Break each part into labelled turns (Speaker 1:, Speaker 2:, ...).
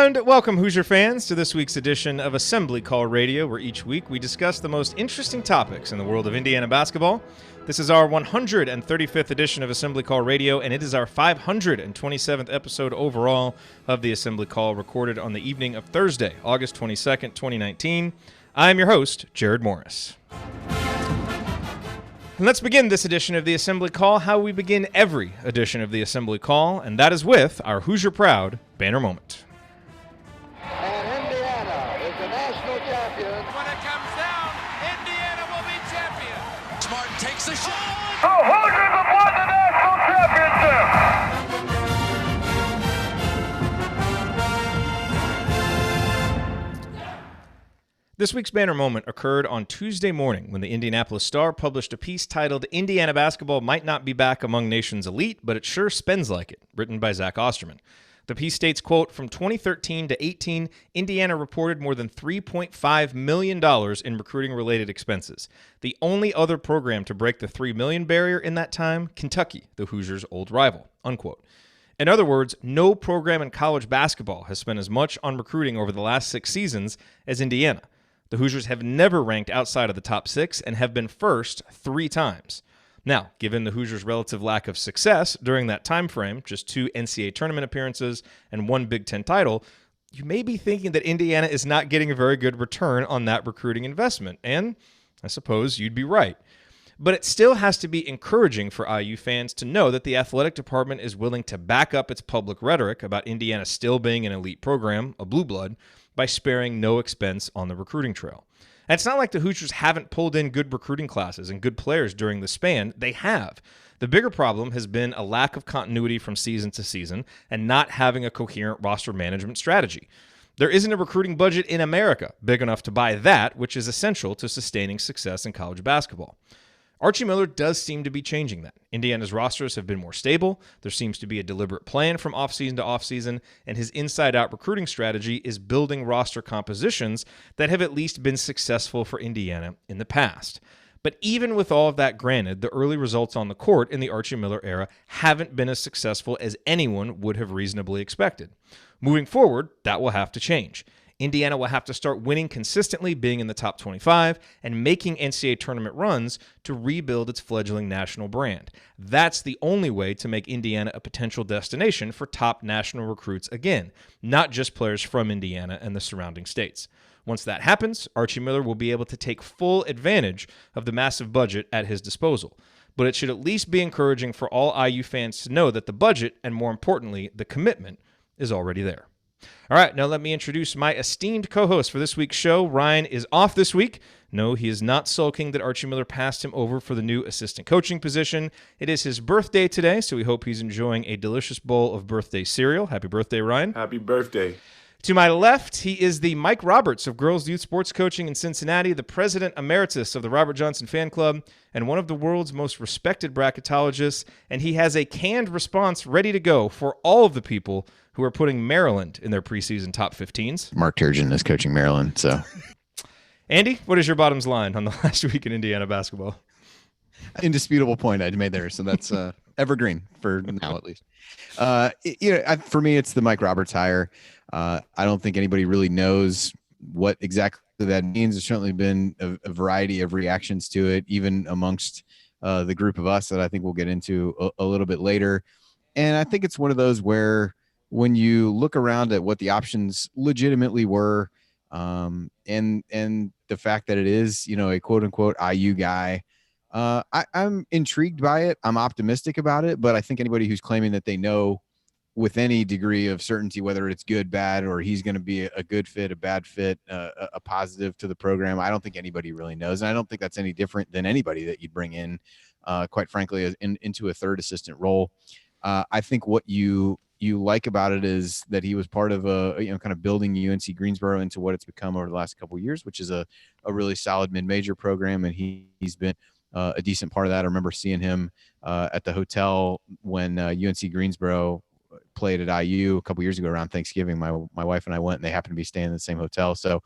Speaker 1: And welcome, Hoosier fans, to this week's edition of Assembly Call Radio, where each week we discuss the most interesting topics in the world of Indiana basketball. This is our 135th edition of Assembly Call Radio, and it is our 527th episode overall of the Assembly Call, recorded on the evening of Thursday, August 22nd, 2019. I'm your host, Jerod Morris. And let's begin this edition of the Assembly Call how we begin every edition of the Assembly Call, and that is with our Hoosier Proud banner moment.
Speaker 2: And Indiana is the national champion.
Speaker 3: When it comes down, Indiana will be champion.
Speaker 4: Smart takes the shot.
Speaker 2: The Hoosiers have won the national championship.
Speaker 1: This week's banner moment occurred on Tuesday morning when the Indianapolis Star published a piece titled "Indiana Basketball Might Not Be Back Among Nation's Elite, but it sure spends like it," written by Zach Osterman. The piece states, quote, "From 2013 to 18, Indiana reported more than $3.5 million in recruiting-related expenses. The only other program to break the $3 million barrier in that time, Kentucky, the Hoosiers' old rival," unquote. In other words, no program in college basketball has spent as much on recruiting over the last 6 seasons as Indiana. The Hoosiers have never ranked outside of the top 6 and have been first 3 times. Now, given the Hoosiers' relative lack of success during that time frame, just 2 NCAA tournament appearances and 1 Big Ten title, you may be thinking that Indiana is not getting a very good return on that recruiting investment, and I suppose you'd be right. But it still has to be encouraging for IU fans to know that the athletic department is willing to back up its public rhetoric about Indiana still being an elite program, a blue blood, by sparing no expense on the recruiting trail. And it's not like the Hoosiers haven't pulled in good recruiting classes and good players during the span. They have. The bigger problem has been a lack of continuity from season to season and not having a coherent roster management strategy. There isn't a recruiting budget in America big enough to buy that, which is essential to sustaining success in college basketball. Archie Miller does seem to be changing that. Indiana's rosters have been more stable. There seems to be a deliberate plan from offseason to offseason, and his inside-out recruiting strategy is building roster compositions that have at least been successful for Indiana in the past. But even with all of that granted, the early results on the court in the Archie Miller era haven't been as successful as anyone would have reasonably expected. Moving forward, that will have to change. Indiana will have to start winning consistently, being in the top 25, and making NCAA tournament runs to rebuild its fledgling national brand. That's the only way to make Indiana a potential destination for top national recruits again, not just players from Indiana and the surrounding states. Once that happens, Archie Miller will be able to take full advantage of the massive budget at his disposal. But it should at least be encouraging for all IU fans to know that the budget, and more importantly, the commitment, is already there. All right, now let me introduce my esteemed co-host for this week's show. Ryan is off this week. No, he is not sulking that Archie Miller passed him over for the new assistant coaching position. It is his birthday today, so we hope he's enjoying a delicious bowl of birthday cereal. Happy birthday, Ryan.
Speaker 5: Happy birthday.
Speaker 1: To my left, he is the Mike Roberts of Girls Youth Sports Coaching in Cincinnati, the president emeritus of the Robert Johnson Fan Club, and one of the world's most respected bracketologists, and he has a canned response ready to go for all of the people who are putting Maryland in their preseason top 15s.
Speaker 6: Mark Turgeon is coaching Maryland, so.
Speaker 1: Andy, what is your bottoms line on the last week in Indiana basketball?
Speaker 6: Indisputable point I made there, so that's evergreen for now at least. For me, it's the Mike Roberts hire. I don't think anybody really knows what exactly that means. There's certainly been a variety of reactions to it, even amongst the group of us that I think we'll get into a little bit later. And I think it's one of those where when you look around at what the options legitimately were, and the fact that it is, a quote unquote IU guy, I'm intrigued by it. I'm optimistic about it, but I think anybody who's claiming that they know with any degree of certainty whether it's good, bad, or he's going to be a good fit, a bad fit, a positive to the program, I don't think anybody really knows. And I don't think that's any different than anybody that you'd bring in, quite frankly, into a third assistant role. I think what you like about it is that he was part of kind of building UNC Greensboro into what it's become over the last couple of years, which is a really solid mid-major program. And he's been a decent part of that. I remember seeing him at the hotel when UNC Greensboro played at IU a couple years ago around Thanksgiving. My wife and I went, and they happened to be staying in the same hotel. So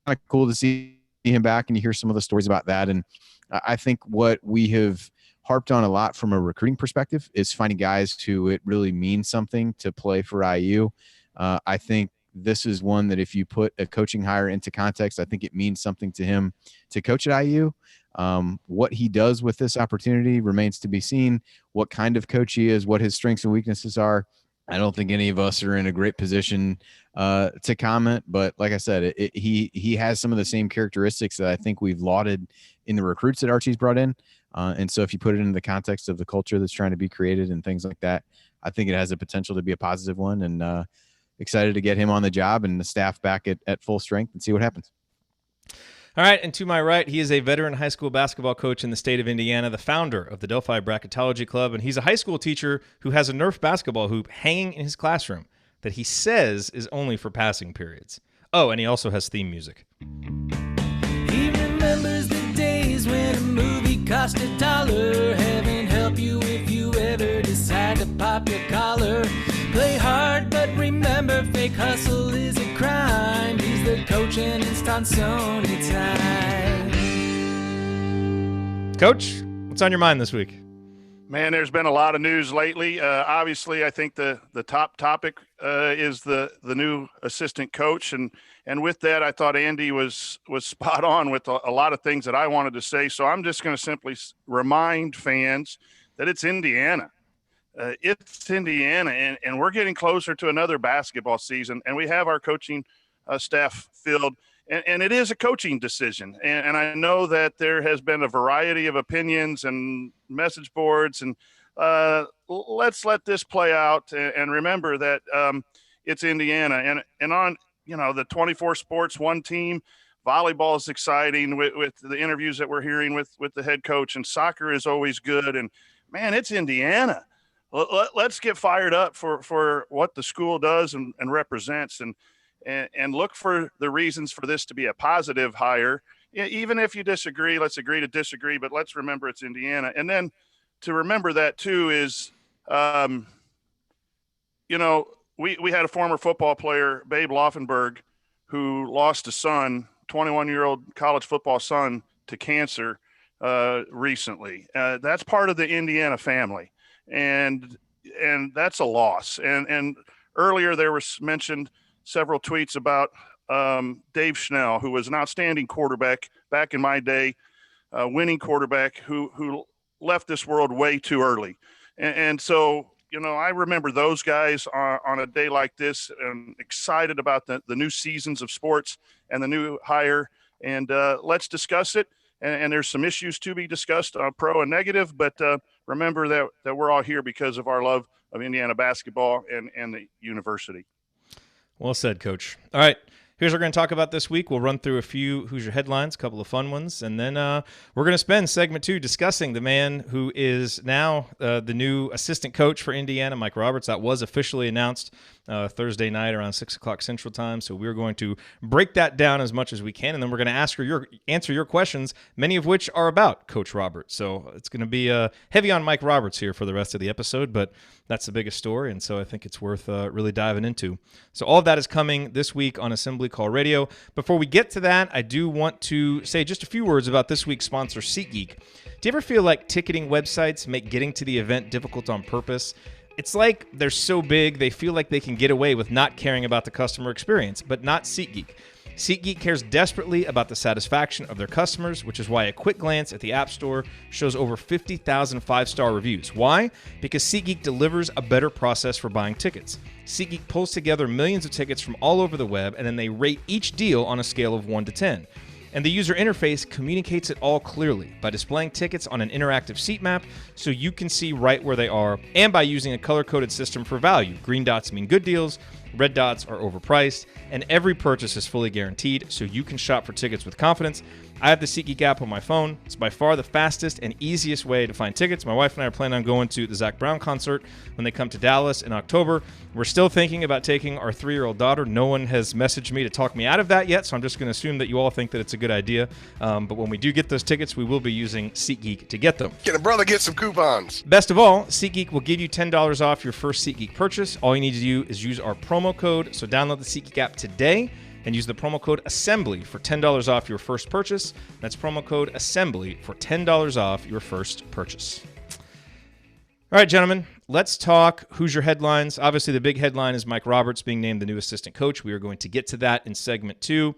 Speaker 6: kind of cool to see him back, and you hear some of the stories about that. And I think what we have harped on a lot from a recruiting perspective is finding guys who it really means something to play for IU. I think this is one that if you put a coaching hire into context, I think it means something to him to coach at IU. What he does with this opportunity remains to be seen. What kind of coach he is, what his strengths and weaknesses are. I don't think any of us are in a great position to comment, but like I said, he has some of the same characteristics that I think we've lauded in the recruits that Archie's brought in. And so if you put it in the context of the culture that's trying to be created and things like that, I think it has the potential to be a positive one, and excited to get him on the job and the staff back at full strength and see what happens.
Speaker 1: All right, and to my right, he is a veteran high school basketball coach in the state of Indiana, the founder of the Delphi Bracketology Club, and he's a high school teacher who has a Nerf basketball hoop hanging in his classroom that he says is only for passing periods. Oh, and he also has theme music.
Speaker 5: He remembers the days when a movie cost $1. Heaven help you if you ever decide to pop your collar. Play hard, but remember, fake hustle is a crime. He's the coach and it's Tonsoni time.
Speaker 1: Coach, what's on your mind this week?
Speaker 7: Man, there's been a lot of news lately. Obviously, I think the top topic is the new assistant coach, and with that, I thought Andy was spot on with a lot of things that I wanted to say. So I'm just going to simply remind fans that it's Indiana. It's Indiana, and we're getting closer to another basketball season, and we have our coaching staff filled. And it is a coaching decision. And I know that there has been a variety of opinions and message boards. And let's let this play out and remember that it's Indiana. And on, the 24 sports, one team, volleyball is exciting with the interviews that we're hearing with the head coach. And soccer is always good. And, man, it's Indiana. Let's get fired up for what the school does and represents. And look for the reasons for this to be a positive hire. Even if you disagree, let's agree to disagree, but let's remember it's Indiana. And then to remember that too is, we had a former football player, Babe Laufenberg, who lost a son, 21-year-old college football son, to cancer recently. That's part of the Indiana family. And that's a loss. And earlier there was mentioned several tweets about Dave Schnell, who was an outstanding quarterback back in my day, winning quarterback who left this world way too early. And so, I remember those guys on a day like this and excited about the new seasons of sports and the new hire. And let's discuss it. And there's some issues to be discussed, pro and negative, but remember that we're all here because of our love of Indiana basketball and the university.
Speaker 1: Well said, Coach. All right, here's what we're going to talk about this week. We'll run through a few Hoosier headlines, a couple of fun ones, and then we're going to spend segment 2 discussing the man who is now the new assistant coach for Indiana, Mike Roberts. That was officially announced Thursday night around 6 o'clock Central Time, so we're going to break that down as much as we can, and then we're going to answer your questions, many of which are about Coach Roberts. So it's going to be heavy on Mike Roberts here for the rest of the episode, but that's the biggest story, and so I think it's worth really diving into. So all of that is coming this week on Assembly Call Radio. Before we get to that, I do want to say just a few words about this week's sponsor, SeatGeek. Do you ever feel like ticketing websites make getting to the event difficult on purpose? It's like they're so big, they feel like they can get away with not caring about the customer experience, but not SeatGeek. SeatGeek cares desperately about the satisfaction of their customers, which is why a quick glance at the App Store shows over 50,000 5-star reviews. Why? Because SeatGeek delivers a better process for buying tickets. SeatGeek pulls together millions of tickets from all over the web, and then they rate each deal on a scale of 1 to 10. And the user interface communicates it all clearly by displaying tickets on an interactive seat map so you can see right where they are, and by using a color-coded system for value. Green dots mean good deals, red dots are overpriced, and every purchase is fully guaranteed so you can shop for tickets with confidence. I have the SeatGeek app on my phone. It's by far the fastest and easiest way to find tickets. My wife and I are planning on going to the Zach Brown concert when they come to Dallas in October. We're still thinking about taking our 3-year-old daughter. No one has messaged me to talk me out of that yet, so I'm just going to assume that you all think that it's a good idea. But when we do get those tickets, we will be using SeatGeek to get them.
Speaker 8: Can a brother get some coupons?
Speaker 1: Best of all, SeatGeek will give you $10 off your first SeatGeek purchase. All you need to do is use our promo code. So download the SeatGeek app today and use the promo code ASSEMBLY for $10 off your first purchase. That's promo code ASSEMBLY for $10 off your first purchase. All right, gentlemen, let's talk Hoosier headlines. Obviously, the big headline is Mike Roberts being named the new assistant coach. We are going to get to that in segment 2.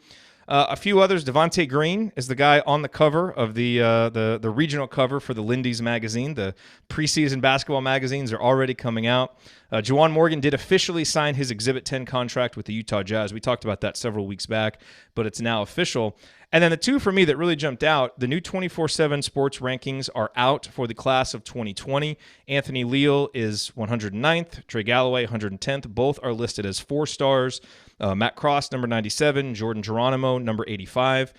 Speaker 1: A few others. Devontae Green is the guy on the cover of the regional cover for the Lindy's magazine. The preseason basketball magazines are already coming out. Juwan Morgan did officially sign his Exhibit 10 contract with the Utah Jazz. We talked about that several weeks back, but it's now official. And then the two for me that really jumped out, the new 24/7 sports rankings are out for the class of 2020. Anthony Leal is 109th, Trey Galloway 110th. Both are listed as 4 stars. Matt Cross, number 97, Jordan Geronimo, number 85.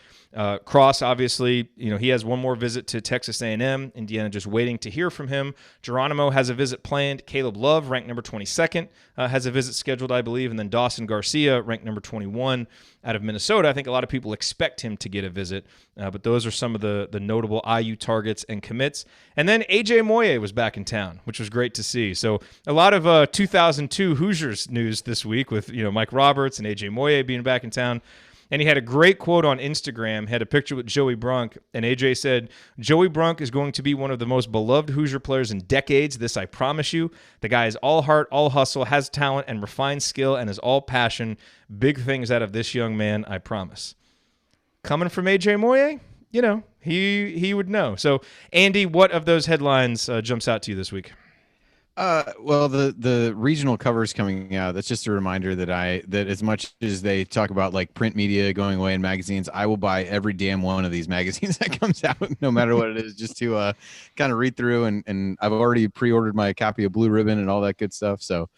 Speaker 1: Cross, obviously, he has one more visit to Texas A&M. Indiana just waiting to hear from him. Geronimo has a visit planned. Caleb Love, ranked number 22nd, has a visit scheduled, I believe. And then Dawson Garcia, ranked number 21 out of Minnesota. I think a lot of people expect him to get a visit, but those are some of the notable IU targets and commits. And then AJ Moye was back in town, which was great to see. So a lot of 2002 Hoosiers news this week with Mike Roberts and AJ Moye being back in town. And he had a great quote on Instagram, had a picture with Joey Brunk, and AJ said, "Joey Brunk is going to be one of the most beloved Hoosier players in decades. This I promise you. The guy is all heart, all hustle, has talent and refined skill, and is all passion. Big things out of this young man, I promise." Coming from AJ Moye, he would know. So, Andy, what of those headlines jumps out to you this week?
Speaker 6: Well, the regional covers coming out, that's just a reminder that as much as they talk about like print media going away in magazines, I will buy every damn one of these magazines that comes out, no matter what it is, just to kind of read through. And I've already pre-ordered my copy of Blue Ribbon and all that good stuff. So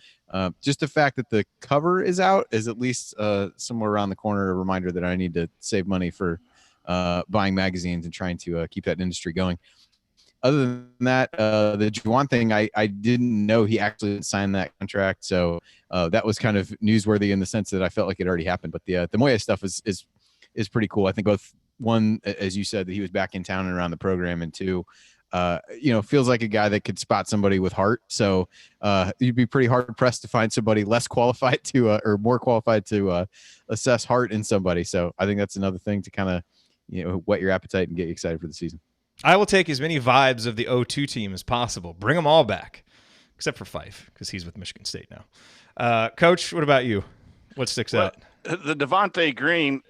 Speaker 6: just the fact that the cover is out is at least somewhere around the corner, a reminder that I need to save money for buying magazines and trying to keep that industry going. Other than that, the Juwan thing, I didn't know he actually signed that contract. So that was kind of newsworthy in the sense that I felt like it already happened. But the Moye stuff is pretty cool. I think both, one, as you said, that he was back in town and around the program, and two, feels like a guy that could spot somebody with heart. So you'd be pretty hard pressed to find somebody less qualified to or more qualified to assess heart in somebody. So I think that's another thing to kind of whet your appetite and get you excited for the season.
Speaker 1: I will take as many vibes of the 0-2 team as possible. Bring them all back, except for Fife, because he's with Michigan State now. Coach, what about you? What sticks out?
Speaker 7: The Devontae Green,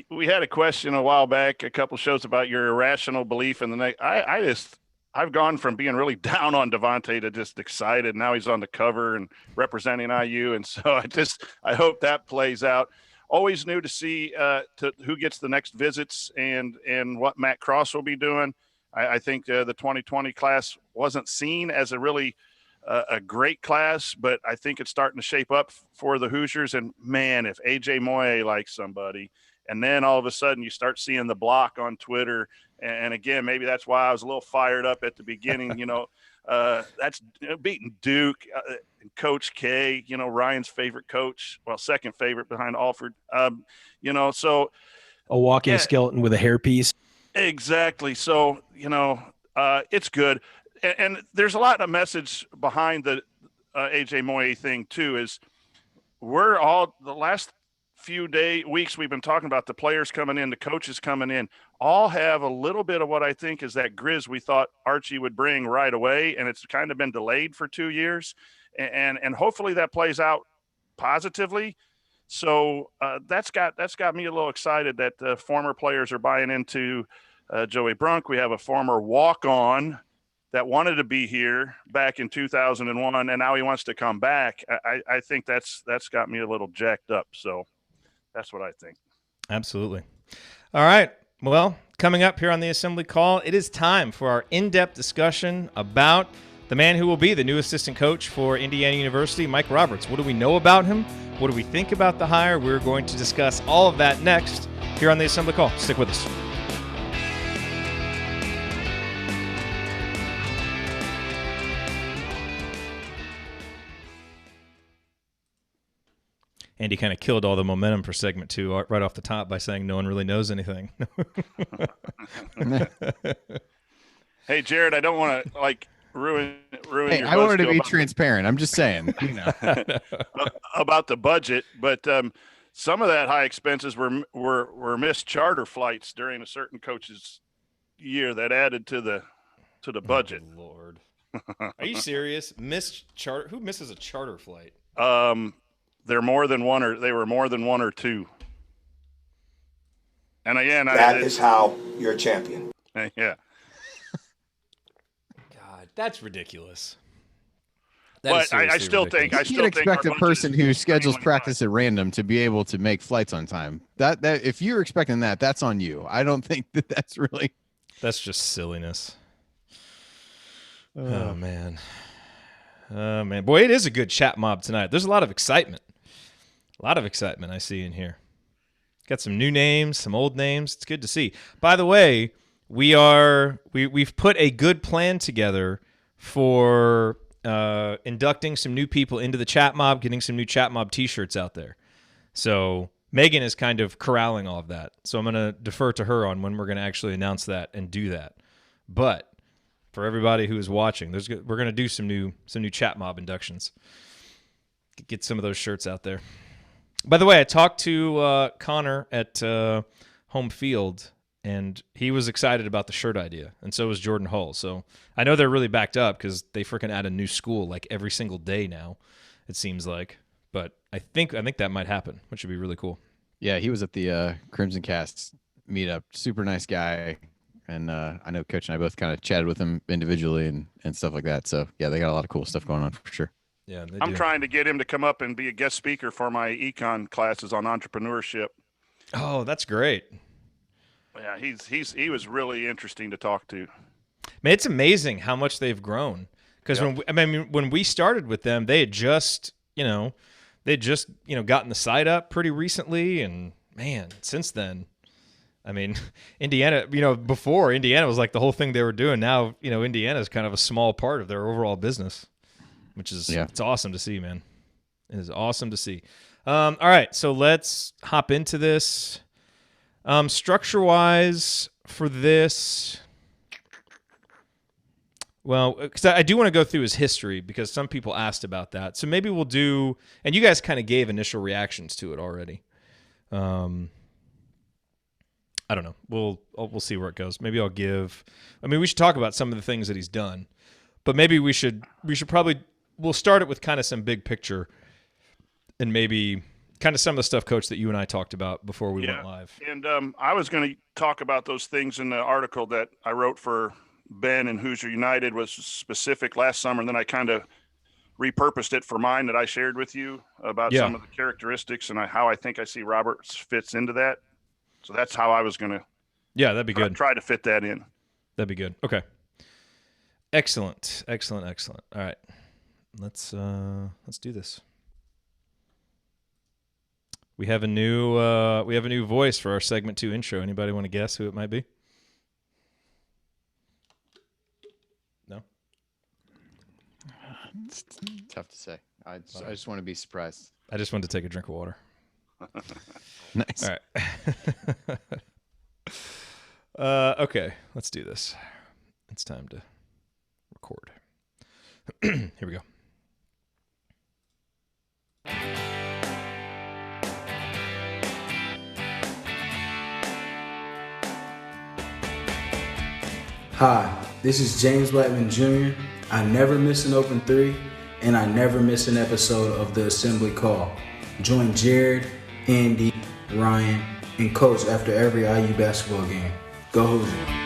Speaker 7: we had a question a while back, a couple shows about your irrational belief in the next. I've gone from being really down on Devontae to just excited. Now he's on the cover and representing IU, and so I hope that plays out. Always new to see who gets the next visits and what Matt Cross will be doing. I think the 2020 class wasn't seen as a really a great class, but I think it's starting to shape up for the Hoosiers. And, man, if AJ Moye likes somebody, and then all of a sudden you start seeing the block on Twitter, and again, maybe that's why I was a little fired up at the beginning, that's beating Duke, Coach K, Ryan's favorite coach, well, second favorite behind Alford, so
Speaker 8: a walking skeleton with a hairpiece.
Speaker 7: Exactly. So, it's good. And there's a lot of message behind the AJ Moye thing too, is we're all the last few weeks we've been talking about the players coming in, the coaches coming in, all have a little bit of what I think is that grizz we thought Archie would bring right away. And it's kind of been delayed for 2 years. And hopefully that plays out positively. So that's got me a little excited that former players are buying into Joey Brunk. We have a former walk-on that wanted to be here back in 2001, and now he wants to come back. I think that's got me a little jacked up. So that's what I think.
Speaker 1: Absolutely. All right. Well, coming up here on the Assembly Call, it is time for our in-depth discussion about the man who will be the new assistant coach for Indiana University, Mike Roberts. What do we know about him? What do we think about the hire? We're going to discuss all of that next here on the Assembly Call. Stick with us. Andy kind of killed all the momentum for segment 2 right off the top by saying no one really knows anything.
Speaker 7: Hey, Jerod, I don't want to ruin
Speaker 6: Hey,
Speaker 7: your
Speaker 6: I wanted to be
Speaker 7: about
Speaker 6: transparent. I'm just saying,
Speaker 7: about the budget, but some of that high expenses were missed charter flights during a certain coach's year that added to the budget.
Speaker 1: Oh, Lord. Are you serious? Who misses a charter flight?
Speaker 7: They're more than one, or they were more than one or two. And again,
Speaker 9: that is how you're a champion.
Speaker 7: Yeah.
Speaker 1: God, that's ridiculous.
Speaker 7: But I still think
Speaker 6: you'd expect a person who schedules practice at random to be able to make flights on time. That if you're expecting that, that's on you. I don't think that's really.
Speaker 1: That's just silliness. Oh man, boy, it is a good chat mob tonight. There's a lot of excitement. I see in here. Got some new names, some old names. It's good to see. By the way, we've put a good plan together for inducting some new people into the chat mob, getting some new chat mob t-shirts out there. So Megan is kind of corralling all of that. So I'm going to defer to her on when we're going to actually announce that and do that. But for everybody who is watching, we're going to do some new chat mob inductions. Get some of those shirts out there. By the way, I talked to Connor at Home Field, and he was excited about the shirt idea, and so was Jordan Hull. So I know they're really backed up because they freaking add a new school like every single day now, it seems like. But I think that might happen, which would be really cool.
Speaker 6: Yeah, he was at the Crimson Cast meetup. Super nice guy, and I know Coach and I both kind of chatted with him individually and stuff like that. So yeah, they got a lot of cool stuff going on for sure.
Speaker 1: Yeah,
Speaker 7: I'm trying to get him to come up and be a guest speaker for my econ classes on entrepreneurship.
Speaker 1: Oh, that's great.
Speaker 7: Yeah, he was really interesting to talk to.
Speaker 1: Man, it's amazing how much they've grown. Because when we started with them, they had just gotten the site up pretty recently, and man, since then, I mean, Indiana, before Indiana was like the whole thing they were doing. Now, Indiana is kind of a small part of their overall business, which is it's awesome to see, man. It is awesome to see. All right, so let's hop into this. Structure-wise for this, well, because I do want to go through his history because some people asked about that. So maybe we'll do, and you guys kind of gave initial reactions to it already. I don't know. We'll see where it goes. Maybe I'll give. I mean, we should talk about some of the things that he's done, but maybe we'll start it with kind of some big picture, and maybe kind of some of the stuff, Coach, that you and I talked about before we went live.
Speaker 7: And I was going to talk about those things in the article that I wrote for Ben and Hoosier United, was specific last summer, and then I kind of repurposed it for mine that I shared with you about some of the characteristics and how I think I see Roberts fits into that. So that's how I was going to
Speaker 1: that'd be good.
Speaker 7: Try to fit that in.
Speaker 1: That'd be good. Okay. Excellent. All right. Let's do this. We have a new voice for our segment 2 intro. Anybody want to guess who it might be? No.
Speaker 6: It's tough to say. I just want to be surprised.
Speaker 1: I just wanted to take a drink of water.
Speaker 6: Nice.
Speaker 1: All right. Okay, let's do this. It's time to record. Here we go.
Speaker 10: Hi, this is James Blackman Jr. I never miss an open three, and I never miss an episode of the Assembly Call. Join Jerod, Andy, Ryan, and Coach after every IU basketball game. Go Hoosiers.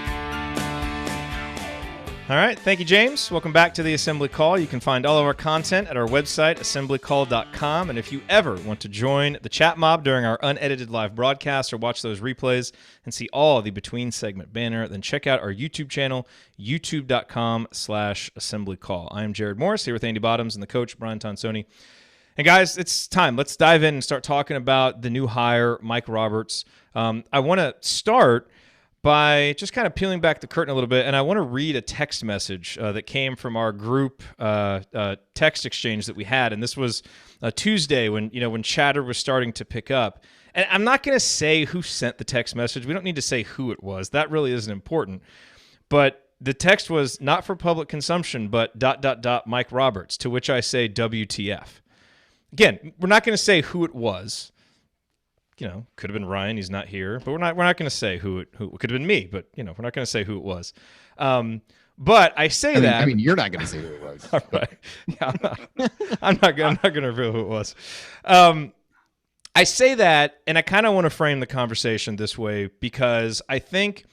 Speaker 1: All right. Thank you, James. Welcome back to the Assembly Call. You can find all of our content at our website, assemblycall.com. And if you ever want to join the chat mob during our unedited live broadcast or watch those replays and see all the between segment banner, then check out our YouTube channel, youtube.com/assemblycall. I am Jerod Morris here with Andy Bottoms and the coach, Brian Tonsoni. And guys, it's time. Let's dive in and start talking about the new hire, Mike Roberts. I want to start by just kind of peeling back the curtain a little bit, and I want to read a text message that came from our group text exchange that we had, and this was Tuesday when chatter was starting to pick up. And I'm not going to say who sent the text message. We don't need to say who it was. That really isn't important. But the text was not for public consumption, but ... Mike Roberts, to which I say WTF. Again, we're not going to say who it was. could have been Ryan. He's not here, but we're not going to say who it could have been me, but we're not going to say who it was. But I say that.
Speaker 6: I mean, you're not going to say who it was.
Speaker 1: All right. Yeah, I'm not going to reveal who it was. I say that, and I kind of want to frame the conversation this way because I think,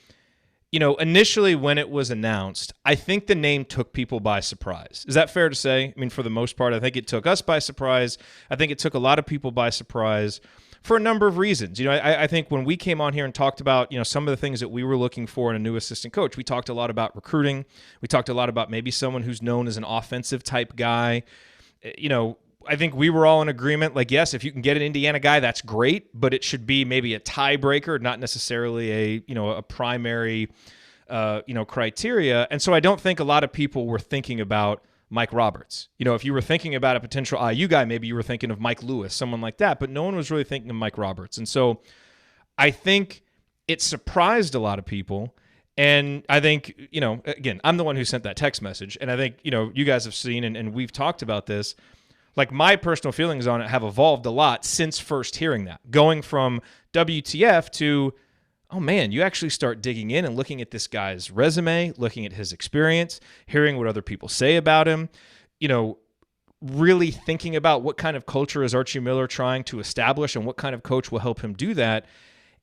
Speaker 1: initially when it was announced, I think the name took people by surprise. Is that fair to say? I mean, for the most part, I think it took us by surprise. I think it took a lot of people by surprise for a number of reasons. I think when we came on here and talked about, some of the things that we were looking for in a new assistant coach, we talked a lot about recruiting. We talked a lot about maybe someone who's known as an offensive type guy. I think we were all in agreement, like, yes, if you can get an Indiana guy, that's great, but it should be maybe a tiebreaker, not necessarily a primary, criteria. And so I don't think a lot of people were thinking about Mike Roberts. If you were thinking about a potential IU guy, maybe you were thinking of Mike Lewis, someone like that, but no one was really thinking of Mike Roberts. And so I think it surprised a lot of people. And I think, again, I'm the one who sent that text message. And I think, you guys have seen, and we've talked about this, like my personal feelings on it have evolved a lot since first hearing that. Going from WTF to, oh man, you actually start digging in and looking at this guy's resume, looking at his experience, hearing what other people say about him, really thinking about what kind of culture is Archie Miller trying to establish and what kind of coach will help him do that.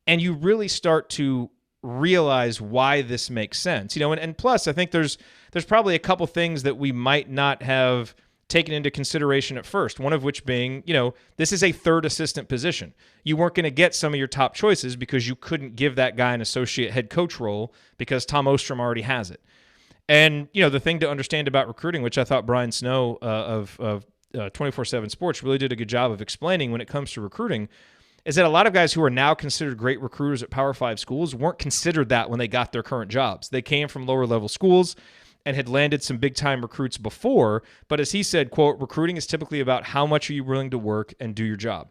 Speaker 1: And you really start to realize why this makes sense. And plus I think there's probably a couple things that we might not have taken into consideration at first, one of which being, this is a third assistant position. You weren't going to get some of your top choices because you couldn't give that guy an associate head coach role because Tom Ostrom already has it. And, the thing to understand about recruiting, which I thought Brian Snow of 24/7 Sports really did a good job of explaining when it comes to recruiting, is that a lot of guys who are now considered great recruiters at Power 5 schools weren't considered that when they got their current jobs. They came from lower level schools and had landed some big-time recruits before. But as he said, quote, recruiting is typically about how much are you willing to work and do your job.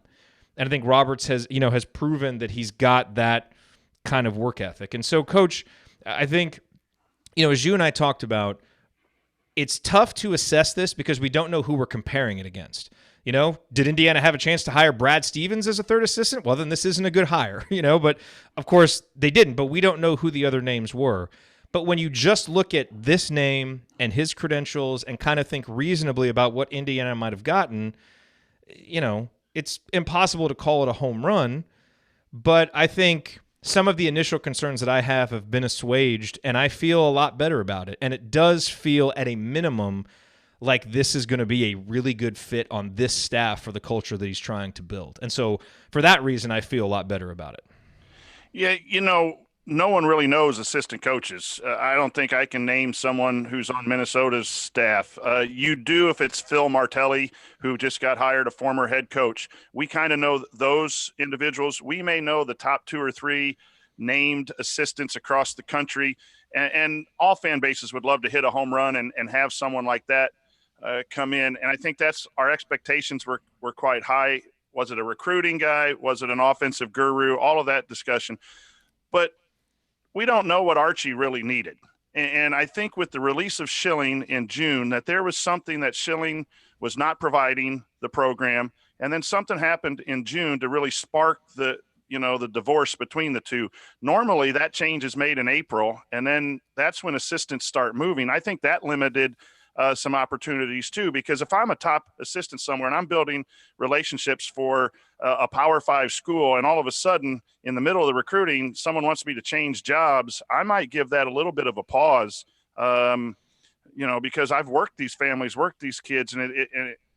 Speaker 1: And I think Roberts has proven that he's got that kind of work ethic. And so, Coach, I think, as you and I talked about, it's tough to assess this because we don't know who we're comparing it against. Did Indiana have a chance to hire Brad Stevens as a third assistant? Well, then this isn't a good hire, but of course they didn't, but we don't know who the other names were. But when you just look at this name and his credentials and kind of think reasonably about what Indiana might have gotten, it's impossible to call it a home run. But I think some of the initial concerns that I have been assuaged, and I feel a lot better about it. And it does feel at a minimum like this is going to be a really good fit on this staff for the culture that he's trying to build. And so for that reason, I feel a lot better about it.
Speaker 7: Yeah, no one really knows assistant coaches. I don't think I can name someone who's on Minnesota's staff. You do if it's Phil Martelli, who just got hired, a former head coach. We kind of know those individuals. We may know the top 2 or 3 named assistants across the country, and all fan bases would love to hit a home run and have someone like that come in. And I think that's our expectations were quite high. Was it a recruiting guy? Was it an offensive guru? All of that discussion. But we don't know what Archie really needed. And I think with the release of Schilling in June, that there was something that Schilling was not providing the program. And then something happened in June to really spark the divorce between the two. Normally that change is made in April, and then that's when assistants start moving. I think that limited some opportunities too, because if I'm a top assistant somewhere and I'm building relationships for a Power 5 school, and all of a sudden in the middle of the recruiting, someone wants me to change jobs, I might give that a little bit of a pause, because I've worked these families, worked these kids, and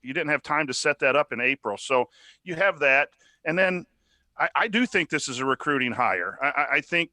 Speaker 7: you didn't have time to set that up in April. So you have that. And then I do think this is a recruiting hire. I think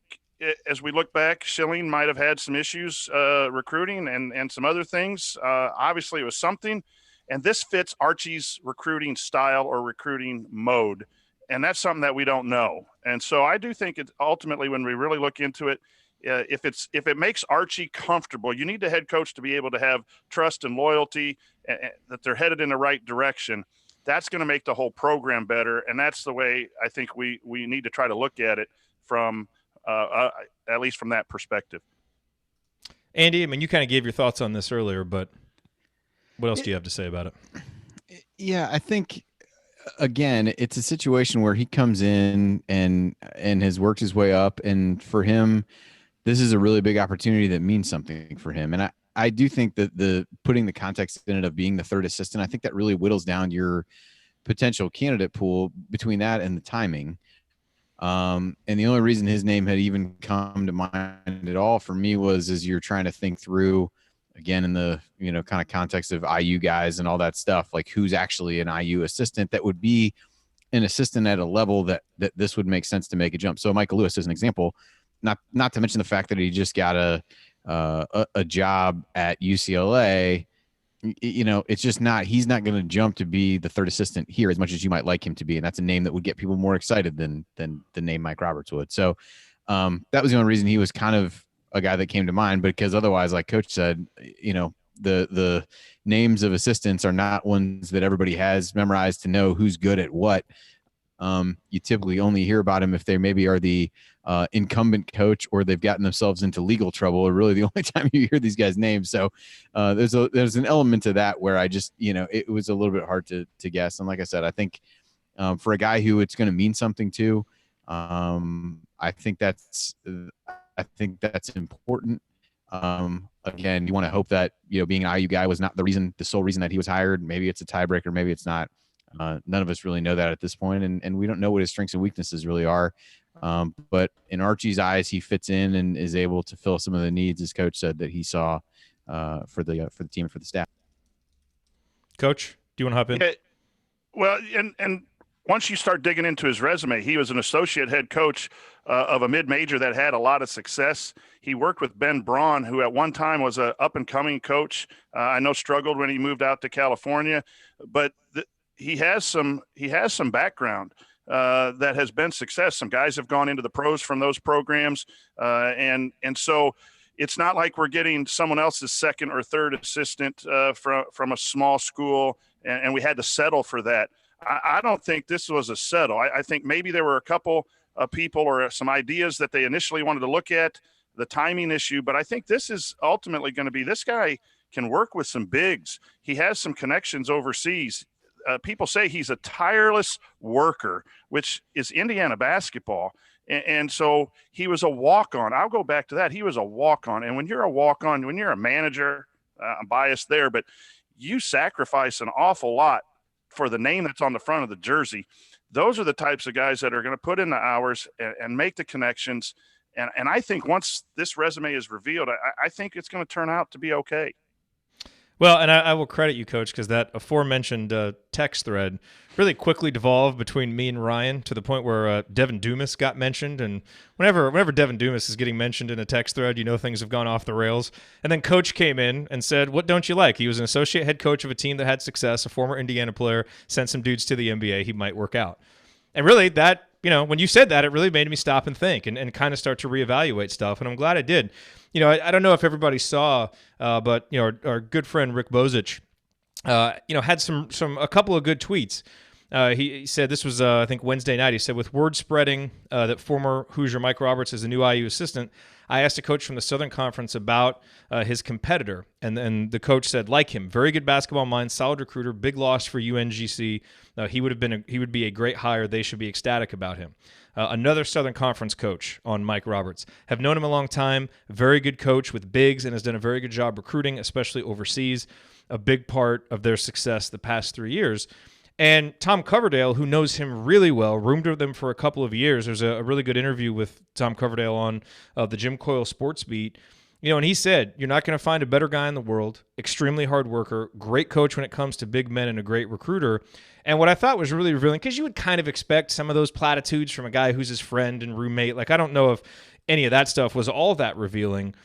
Speaker 7: as we look back, Schilling might have had some issues recruiting and some other things. Obviously, it was something. And this fits Archie's recruiting style or recruiting mode. And that's something that we don't know. And so I do think it ultimately, when we really look into it, if it makes Archie comfortable, you need the head coach to be able to have trust and loyalty, that they're headed in the right direction. That's going to make the whole program better. And that's the way I think we need to try to look at it from at least from that perspective.
Speaker 1: Andy, I mean, you kind of gave your thoughts on this earlier, but what else do you have to say about it?
Speaker 6: Yeah, I think again, it's a situation where he comes in and has worked his way up, and for him, this is a really big opportunity that means something for him. And I do think that the putting the context in it of being the third assistant, I think that really whittles down your potential candidate pool between that and the timing. And the only reason his name had even come to mind at all for me was as you're trying to think through, again, in the, kind of context of IU guys and all that stuff, like who's actually an IU assistant that would be an assistant at a level that this would make sense to make a jump. So Michael Lewis is an example, not to mention the fact that he just got a job at UCLA. It's just he's not going to jump to be the third assistant here as much as you might like him to be. And that's a name that would get people more excited than the name Mike Roberts would. So that was the only reason he was kind of a guy that came to mind, because otherwise, like Coach said, the names of assistants are not ones that everybody has memorized to know who's good at what. You typically only hear about them if they maybe are the incumbent coach or they've gotten themselves into legal trouble, or really the only time you hear these guys' names. So there's an element to that where I just, it was a little bit hard to guess. And like I said, I think for a guy who it's going to mean something to, I think that's important. Again, you want to hope that, being an IU guy was not the sole reason that he was hired. Maybe it's a tiebreaker, maybe it's not. None of us really know that at this point, and we don't know what his strengths and weaknesses really are. But in Archie's eyes, he fits in and is able to fill some of the needs, as Coach said, that he saw for the team and for the staff.
Speaker 1: Coach, do you want to hop in?
Speaker 7: Yeah, well, and once you start digging into his resume, he was an associate head coach of a mid-major that had a lot of success. He worked with Ben Braun, who at one time was an up-and-coming coach. I know struggled when he moved out to California, but he has some background that has been success. Some guys have gone into the pros from those programs, and so it's not like we're getting someone else's second or third assistant from a small school, and we had to settle for that. I don't think this was a settle. I think maybe there were a couple of people or some ideas that they initially wanted to look at, the timing issue, but I think this is ultimately going to be, this guy can work with some bigs. He has some connections overseas. People say he's a tireless worker, which is Indiana basketball. And so he was a walk-on. I'll go back to that. He was a walk-on. And when you're a walk-on, when you're a manager, I'm biased there, but you sacrifice an awful lot for the name that's on the front of the jersey. Those are the types of guys that are going to put in the hours and make the connections. And I think once this resume is revealed, I think it's going to turn out to be okay.
Speaker 1: Well, and I will credit you, Coach, because that aforementioned text thread really quickly devolved between me and Ryan to the point where Devin Dumas got mentioned. And whenever Devin Dumas is getting mentioned in a text thread, things have gone off the rails. And then Coach came in and said, what don't you like? He was an associate head coach of a team that had success, a former Indiana player, sent some dudes to the NBA. He might work out. And really that, when you said that, it really made me stop and think and kind of start to reevaluate stuff. And I'm glad I did. I don't know if everybody saw, but our good friend Rick Bozich, had a couple of good tweets. He said this was I think Wednesday night. He said, with word spreading that former Hoosier Mike Roberts is the new IU assistant, I asked a coach from the Southern Conference about his competitor, and the coach said, like him, very good basketball mind, solid recruiter, big loss for UNGC. He would be a great hire. They should be ecstatic about him. Another Southern Conference coach on Mike Roberts. Have known him a long time. Very good coach with bigs and has done a very good job recruiting, especially overseas. A big part of their success the past 3 years. And Tom Coverdale, who knows him really well, roomed with him for a couple of years. There's a really good interview with Tom Coverdale on the Jim Coyle Sports Beat. And he said, you're not going to find a better guy in the world, extremely hard worker, great coach when it comes to big men, and a great recruiter. And what I thought was really revealing, because you would kind of expect some of those platitudes from a guy who's his friend and roommate. Like, I don't know if any of that stuff was all that revealing.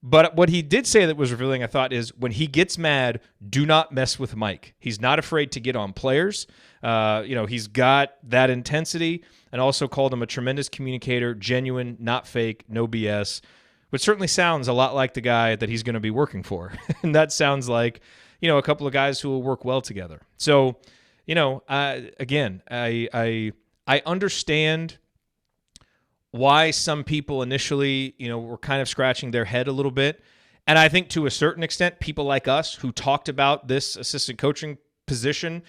Speaker 1: But what he did say that was revealing, I thought, is when he gets mad, do not mess with Mike. He's not afraid to get on players. He's got that intensity, and also called him a tremendous communicator, genuine, not fake, no BS, which certainly sounds a lot like the guy that he's going to be working for. And that sounds like, a couple of guys who will work well together. So, again, I understand why some people initially, were kind of scratching their head a little bit. And I think to a certain extent, people like us who talked about this assistant coaching position,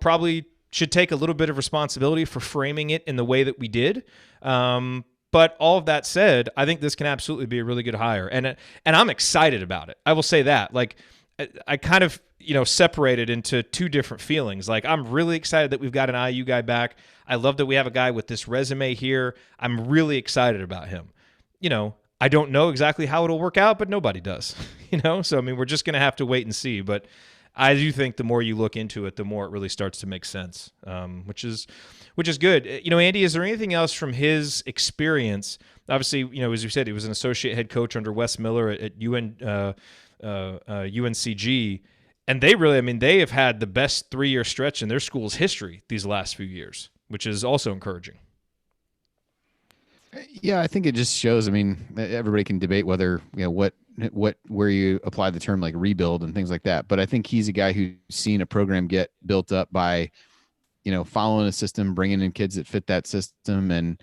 Speaker 1: probably should take a little bit of responsibility for framing it in the way that we did. But all of that said, I think this can absolutely be a really good hire, and I'm excited about it. I will say that. Like, I kind of, separated into two different feelings. Like, I'm really excited that we've got an IU guy back. I love that we have a guy with this resume here. I'm really excited about him. I don't know exactly how it'll work out, but nobody does. So I mean, we're just going to have to wait and see. But I do think the more you look into it, the more it really starts to make sense, which is good. Andy, is there anything else from his experience? Obviously, as you said, he was an associate head coach under Wes Miller at UNCG, and they have had the best 3-year stretch in their school's history these last few years, which is also encouraging.
Speaker 6: Yeah, I think it just shows. I mean, everybody can debate whether where you apply the term like rebuild and things like that. But I think he's a guy who's seen a program get built up by, following a system, bringing in kids that fit that system, and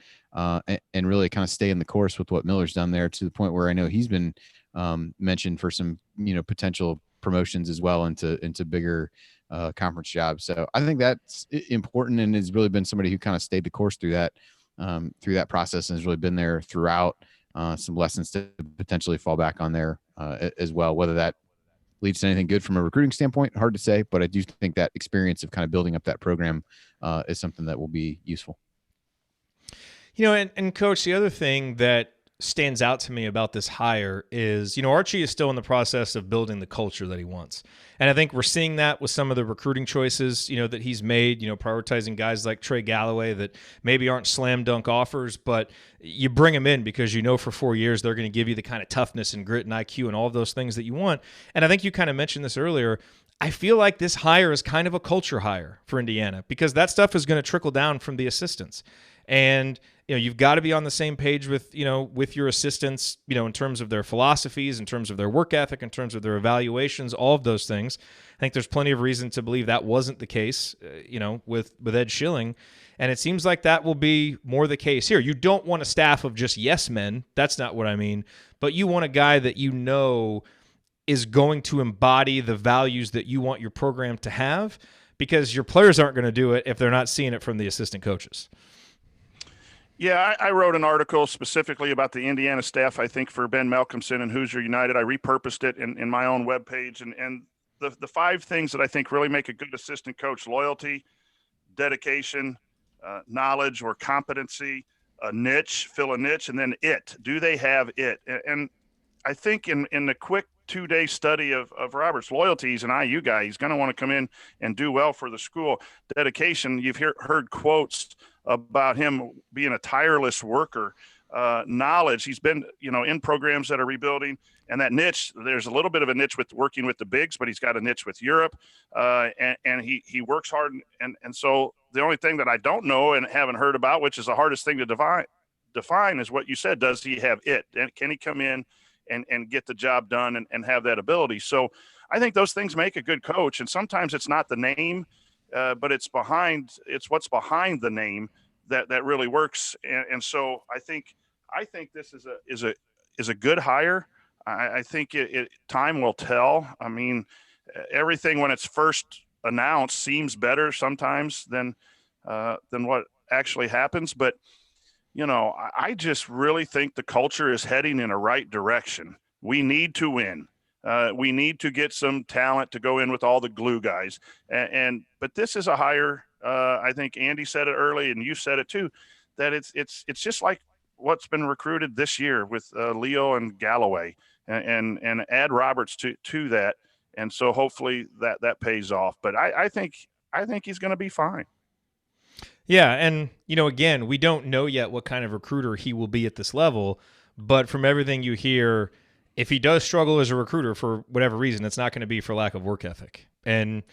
Speaker 6: really kind of stay in the course with what Miller's done there, to the point where I know he's been mentioned for some potential promotions as well into bigger conference jobs. So I think that's important, and has really been somebody who kind of stayed the course through that process, and has really been there throughout. Some lessons to potentially fall back on there as well. Whether that leads to anything good from a recruiting standpoint, hard to say, but I do think that experience of kind of building up that program is something that will be useful.
Speaker 1: And Coach, the other thing that stands out to me about this hire is, Archie is still in the process of building the culture that he wants. And I think we're seeing that with some of the recruiting choices, that he's made, prioritizing guys like Trey Galloway that maybe aren't slam dunk offers, but you bring them in because for 4 years they're going to give you the kind of toughness and grit and IQ and all of those things that you want. And I think you kind of mentioned this earlier. I feel like this hire is kind of a culture hire for Indiana, because that stuff is going to trickle down from the assistants. And you've got to be on the same page with your assistants, in terms of their philosophies, in terms of their work ethic, in terms of their evaluations, all of those things. I think there's plenty of reason to believe that wasn't the case, with Ed Schilling. And it seems like that will be more the case here. You don't want a staff of just yes men. That's not what I mean. But you want a guy that is going to embody the values that you want your program to have, because your players aren't going to do it if they're not seeing it from the assistant coaches.
Speaker 7: Yeah, I wrote an article specifically about the Indiana staff, I think, for Ben Malcolmson and Hoosier United. I repurposed it in my own webpage. And the 5 things that I think really make a good assistant coach: loyalty, dedication, knowledge or competency, a niche, fill a niche, and then it. Do they have it? And I think in the quick 2-day study of Robert's loyalty, he's an IU guy. He's going to want to come in and do well for the school. Dedication, you've heard quotes about him being a tireless worker. Knowledge, he's been in programs that are rebuilding. And that niche, there's a little bit of a niche with working with the bigs, but he's got a niche with Europe, and he works hard. And so the only thing that I don't know and haven't heard about, which is the hardest thing to define, is what you said. Does he have it? And can he come in and get the job done and have that ability? So I think those things make a good coach. And sometimes it's not the name, but it's what's behind the name that really works. And so I think this is a good hire. I think time will tell. I mean, everything when it's first announced seems better sometimes than what actually happens. But I just really think the culture is heading in a right direction. We need to win. We need to get some talent to go in with all the glue guys. But this is a hire. I think Andy said it early, and you said it too, that it's just like what's been recruited this year with Leo and Galloway, and add Roberts to that. And so hopefully that pays off. But I think he's going to be fine.
Speaker 1: Yeah, and again, we don't know yet what kind of recruiter he will be at this level, but from everything you hear, if he does struggle as a recruiter for whatever reason, it's not going to be for lack of work ethic. And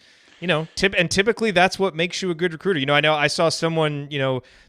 Speaker 1: typically that's what makes you a good recruiter. I know I saw someone,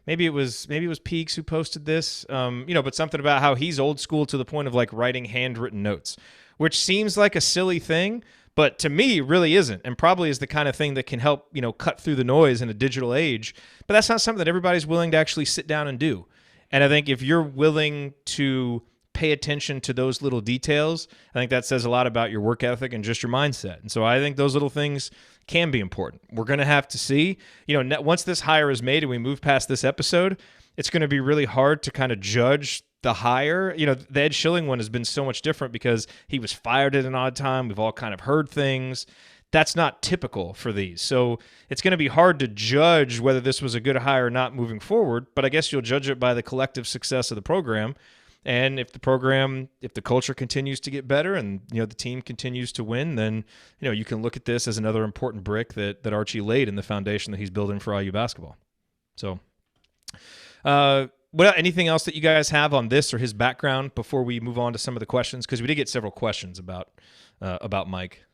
Speaker 1: maybe it was Peaks who posted this, but something about how he's old school to the point of like writing handwritten notes, which seems like a silly thing, but to me really isn't, and probably is the kind of thing that can help, cut through the noise in a digital age. But that's not something that everybody's willing to actually sit down and do. And I think if you're willing to pay attention to those little details, I think that says a lot about your work ethic and just your mindset. And so I think those little things can be important. We're going to have to see, once this hire is made and we move past this episode, it's going to be really hard to kind of judge the hire. The Ed Schilling one has been so much different because he was fired at an odd time. We've all kind of heard things. That's not typical for these. So it's going to be hard to judge whether this was a good hire or not moving forward, but I guess you'll judge it by the collective success of the program. And if the culture continues to get better and, the team continues to win, then, you can look at this as another important brick that Archie laid in the foundation that he's building for IU basketball. So, anything else that you guys have on this or his background before we move on to some of the questions? Because we did get several questions about Mike.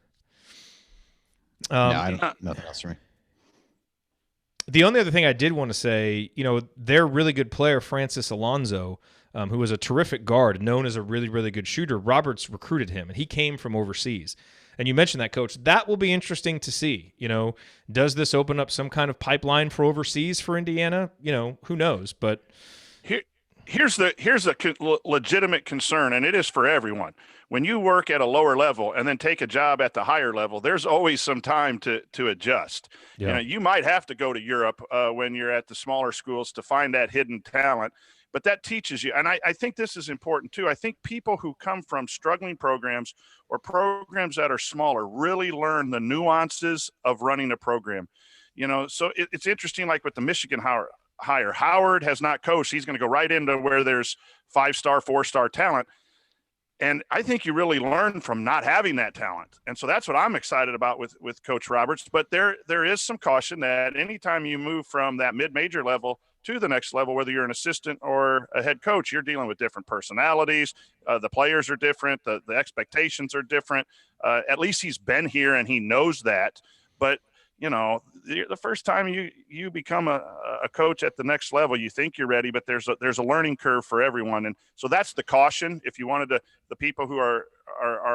Speaker 6: Nothing else for me.
Speaker 1: The only other thing I did want to say, their really good player, Francis Alonso, who was a terrific guard, known as a really, really good shooter, Roberts recruited him, and he came from overseas. And you mentioned that, Coach. That will be interesting to see. Does this open up some kind of pipeline for overseas for Indiana? Who knows? But
Speaker 7: here's a legitimate concern, and it is for everyone. When you work at a lower level and then take a job at the higher level, there's always some time to adjust.
Speaker 1: Yeah.
Speaker 7: You might have to go to Europe when you're at the smaller schools to find that hidden talent, but that teaches you. And I think this is important too. I think people who come from struggling programs or programs that are smaller really learn the nuances of running a program. So it's interesting, like with the Michigan hire. Howard has not coached. He's going to go right into where there's 5-star, 4-star talent. And I think you really learn from not having that talent. And so that's what I'm excited about with Coach Roberts. But there is some caution that anytime you move from that mid-major level to the next level, whether you're an assistant or a head coach, you're dealing with different personalities. The players are different. The expectations are different. At least he's been here and he knows that. But the first time you become a coach at the next level, you think you're ready, but there's a learning curve for everyone. And so that's the caution. If you wanted the people who are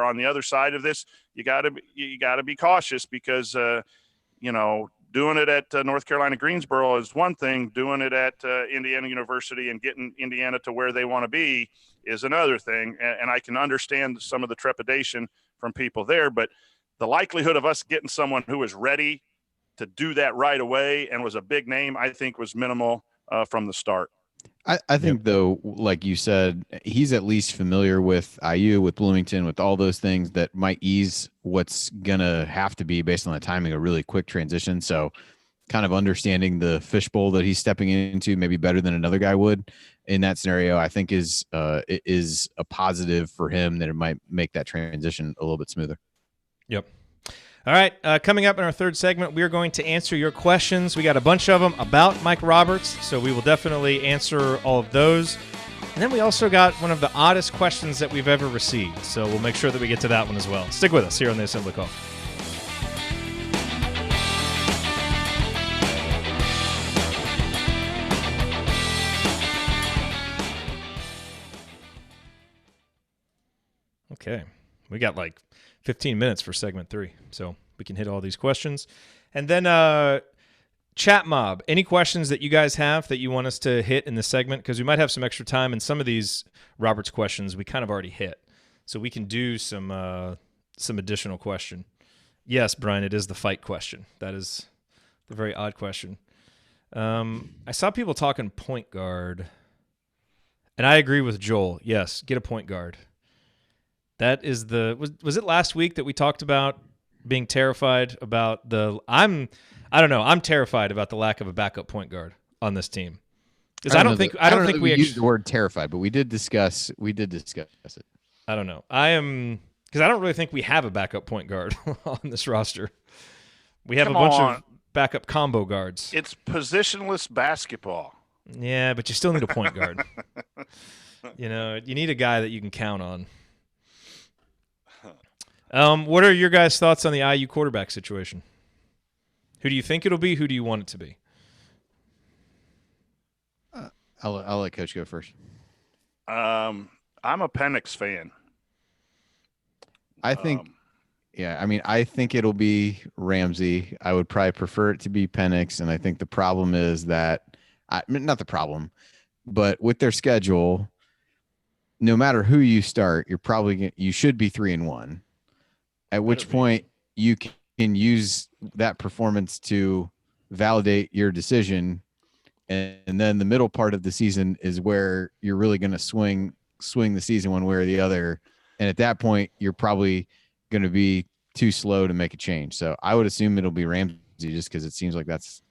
Speaker 7: on the other side of this, you gotta be cautious because, doing it at North Carolina Greensboro is one thing. Doing it at Indiana University and getting Indiana to where they want to be is another thing. And I can understand some of the trepidation from people there, but the likelihood of us getting someone who is ready to do that right away and was a big name, I think was minimal from the start.
Speaker 6: I think, though, like you said, he's at least familiar with IU, with Bloomington, with all those things that might ease what's going to have to be, based on the timing, a really quick transition. So kind of understanding the fishbowl that he's stepping into maybe better than another guy would in that scenario, I think is a positive for him, that it might make that transition a little bit smoother.
Speaker 1: Yep. All right, coming up in our third segment, we are going to answer your questions. We got a bunch of them about Mike Roberts, so we will definitely answer all of those. And then we also got one of the oddest questions that we've ever received, so we'll make sure that we get to that one as well. Stick with us here on the Assembly Call. Okay, we got like 15 minutes for segment 3, so we can hit all these questions. And then chat mob, any questions that you guys have that you want us to hit in this segment? Because we might have some extra time, and some of these Roberts questions we kind of already hit. So we can do some additional question. Yes, Brian, it is the fight question. That is the very odd question. I saw people talking point guard, and I agree with Joel. Yes, get a point guard. That is was it last week that we talked about being terrified about I'm terrified about the lack of a backup point guard on this team. Because I don't think we
Speaker 6: used the word terrified, but we did discuss it.
Speaker 1: I don't know. Because I don't really think we have a backup point guard on this roster. We have a bunch of backup combo guards.
Speaker 7: It's positionless basketball.
Speaker 1: Yeah, but you still need a point guard. You need a guy that you can count on. What are your guys' thoughts on the IU quarterback situation? Who do you think it'll be? Who do you want it to be?
Speaker 6: I'll let Coach go first.
Speaker 7: I'm a Penix fan.
Speaker 6: I think, I think it'll be Ramsey. I would probably prefer it to be Penix, and I think the problem is that, not the problem, but with their schedule, no matter who you start, you should be 3-1. At which point you can use that performance to validate your decision, and then the middle part of the season is where you're really going to swing the season one way or the other. And at that point, you're probably going to be too slow to make a change. So I would assume it'll be Ramsey just because it seems like that's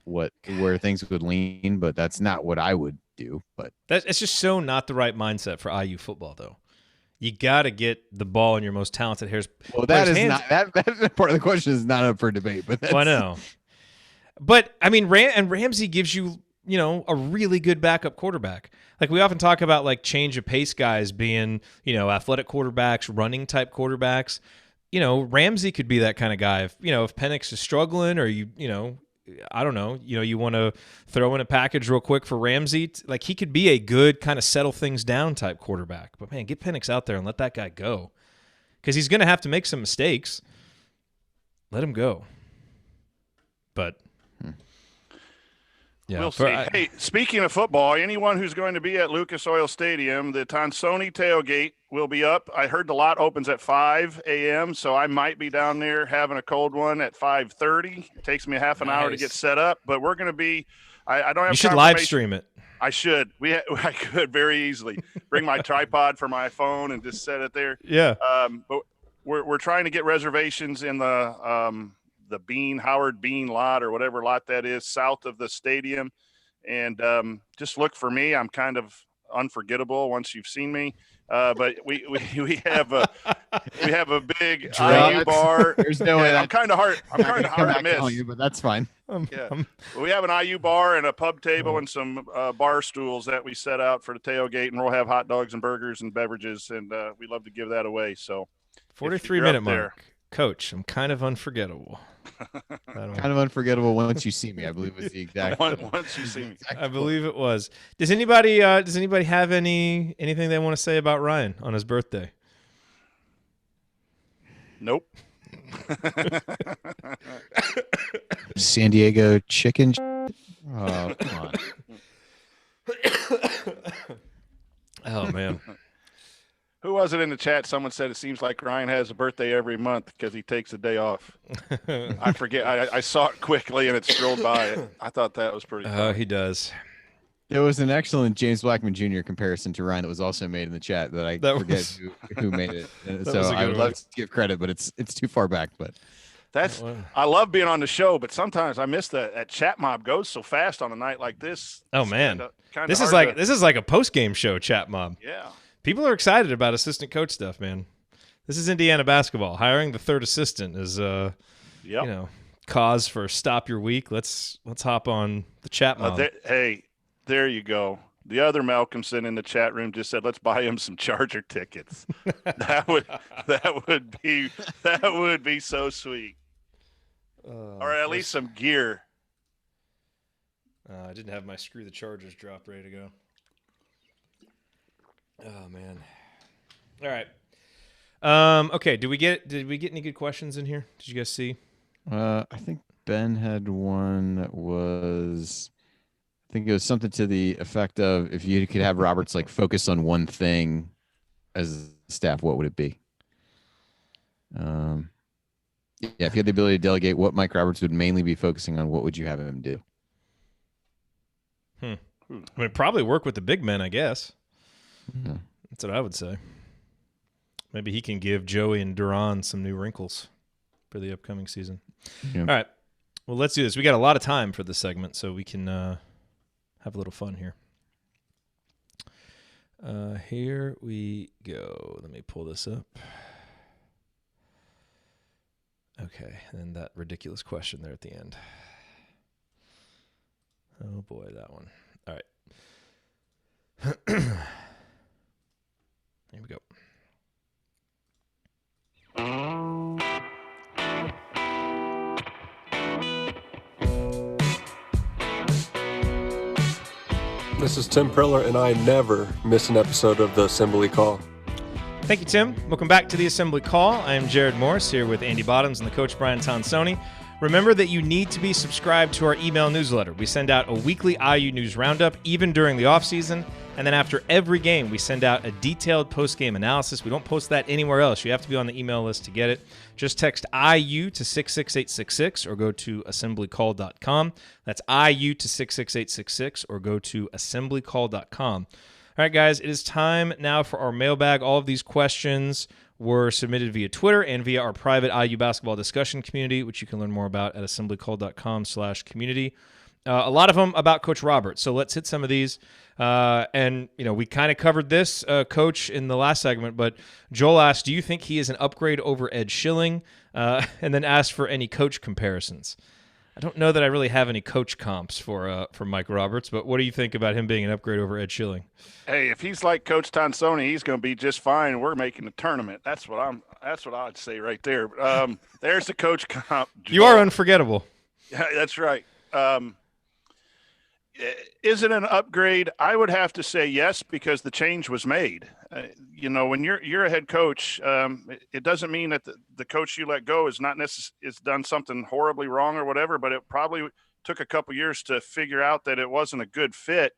Speaker 6: where things would lean, but that's not what I would do. But
Speaker 1: it's just so not the right mindset for IU football, though. You got to get the ball in your most talented hands.
Speaker 6: Well, that part of the question is not up for debate. But
Speaker 1: I know. But I mean, Ramsey gives you, a really good backup quarterback. Like we often talk about, like change of pace guys being, athletic quarterbacks, running type quarterbacks. Ramsey could be that kind of guy. If Penix is struggling, or I don't know, you want to throw in a package real quick for Ramsey. Like he could be a good kind of settle things down type quarterback. But man, get Penix out there and let that guy go, because he's going to have to make some mistakes. Let him go. But yeah,
Speaker 7: we'll see. Hey, speaking of football, anyone who's going to be at Lucas Oil Stadium, the Tonsoni tailgate will be up. I heard the lot opens at 5 a.m., so I might be down there having a cold one at 5:30. It takes me half an hour to get set up, but we're going to be I don't have
Speaker 1: You should live stream it.
Speaker 7: I should. I could very easily bring my tripod for my phone and just set it there.
Speaker 1: Yeah.
Speaker 7: But we're trying to get reservations in the Howard Bean lot, or whatever lot that is, south of the stadium. And just look for me. I'm kind of unforgettable once you've seen me. But we have a big IU bar.
Speaker 6: There's no way.
Speaker 7: I'm kind of hard to miss.
Speaker 6: You, but that's fine.
Speaker 7: We have an IU bar and a pub table and some bar stools that we set out for the tailgate, and we'll have hot dogs and burgers and beverages, and we love to give that away. So
Speaker 1: 43-minute mark. Coach, I'm kind of unforgettable.
Speaker 6: Kind of unforgettable once you see me, I believe was the exact.
Speaker 7: Once you see me,
Speaker 1: I believe it was. Does anybody have anything they want to say about Ryan on his birthday?
Speaker 7: Nope.
Speaker 6: San Diego chicken. Oh, come on.
Speaker 1: Oh man.
Speaker 7: Who was it in the chat? Someone said it seems like Ryan has a birthday every month because he takes a day off. I forget. I saw it quickly and it scrolled by. I thought that was pretty funny.
Speaker 1: He does.
Speaker 6: There was an excellent James Blackman Jr. comparison to Ryan that was also made in the chat that I forget who made it. So I would love to give credit, but it's too far back. But
Speaker 7: I love being on the show, but sometimes I miss that chat mob goes so fast on a night like this.
Speaker 1: Oh man, this is like a post game show. Chat mob.
Speaker 7: Yeah.
Speaker 1: People are excited about assistant coach stuff, man. This is Indiana basketball. Hiring the third assistant is cause for stop your week. Let's hop on the chat mob.
Speaker 7: There you go. The other Malcolmson in the chat room just said, "Let's buy him some Charger tickets." that would be so sweet. Or at least some gear.
Speaker 1: I didn't have my Screw the Chargers drop ready to go. Oh man. All right. Okay. Did we get any good questions in here? Did you guys see?
Speaker 6: I think Ben had one that was. I think it was something to the effect of, if you could have Roberts like focus on one thing as staff, what would it be? If you had the ability to delegate what Mike Roberts would mainly be focusing on, what would you have him do?
Speaker 1: I mean, probably work with the big men, I guess.
Speaker 6: Yeah.
Speaker 1: That's what I would say. Maybe he can give Joey and Duran some new wrinkles for the upcoming season. Yeah. All right. Well, let's do this. We got a lot of time for this segment, so we can have a little fun here. Here we go. Let me pull this up. Okay, and that ridiculous question there at the end. Oh, boy, that one. All right. Here we go.
Speaker 11: This is Tim Priller, and I never miss an episode of the Assembly Call.
Speaker 1: Thank you, Tim. Welcome back to the Assembly Call. I am Jerod Morris here with Andy Bottoms and the coach Brian Tonsoni. Remember that you need to be subscribed to our email newsletter. We send out a weekly IU News Roundup, even during the offseason. And then after every game, we send out a detailed post-game analysis. We don't post that anywhere else. You have to be on the email list to get it. Just text IU to 66866 or go to assemblycall.com. That's IU to 66866 or go to assemblycall.com. All right, guys, it is time now for our mailbag. All of these questions were submitted via Twitter and via our private IU basketball discussion community, which you can learn more about at assemblycall.com/community. A lot of them about Coach Roberts. So let's hit some of these. And, we kind of covered this, Coach, in the last segment, but Joel asked, do you think he is an upgrade over Ed Schilling? And then asked for any coach comparisons. I don't know that I really have any coach comps for Mike Roberts, but what do you think about him being an upgrade over Ed Schilling?
Speaker 7: Hey, if he's like Coach Tonsoni, he's going to be just fine. We're making the tournament. That's what I'd say right there. There's the coach comp.
Speaker 1: You are unforgettable.
Speaker 7: Yeah, that's right. Is it an upgrade? I would have to say yes, because the change was made. When you're a head coach, it doesn't mean that the coach you let go is not is done something horribly wrong or whatever, but it probably took a couple years to figure out that it wasn't a good fit.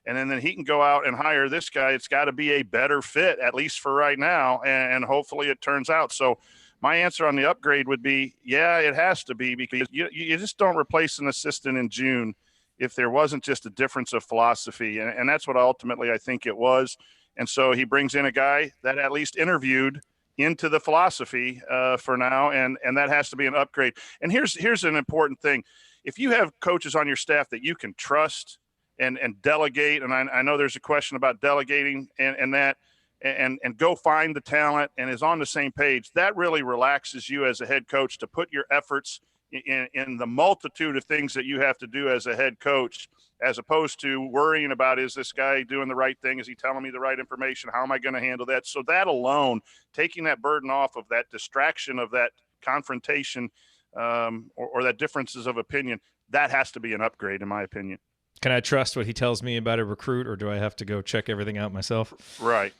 Speaker 7: And then he can go out and hire this guy. It's got to be a better fit, at least for right now. And hopefully it turns out. So my answer on the upgrade would be, yeah, it has to be, because you just don't replace an assistant in June if there wasn't just a difference of philosophy. And that's what ultimately I think it was. And so he brings in a guy that at least interviewed into the philosophy for now, and that has to be an upgrade. And here's an important thing. If you have coaches on your staff that you can trust and delegate, and I know there's a question about delegating and go find the talent and is on the same page, that really relaxes you as a head coach to put your efforts in the multitude of things that you have to do as a head coach, as opposed to worrying about, is this guy doing the right thing? Is he telling me the right information? How am I going to handle that? So that alone, taking that burden off of that distraction of that confrontation or that differences of opinion, that has to be an upgrade, in my opinion.
Speaker 1: Can I trust what he tells me about a recruit, or do I have to go check everything out myself?
Speaker 7: Right.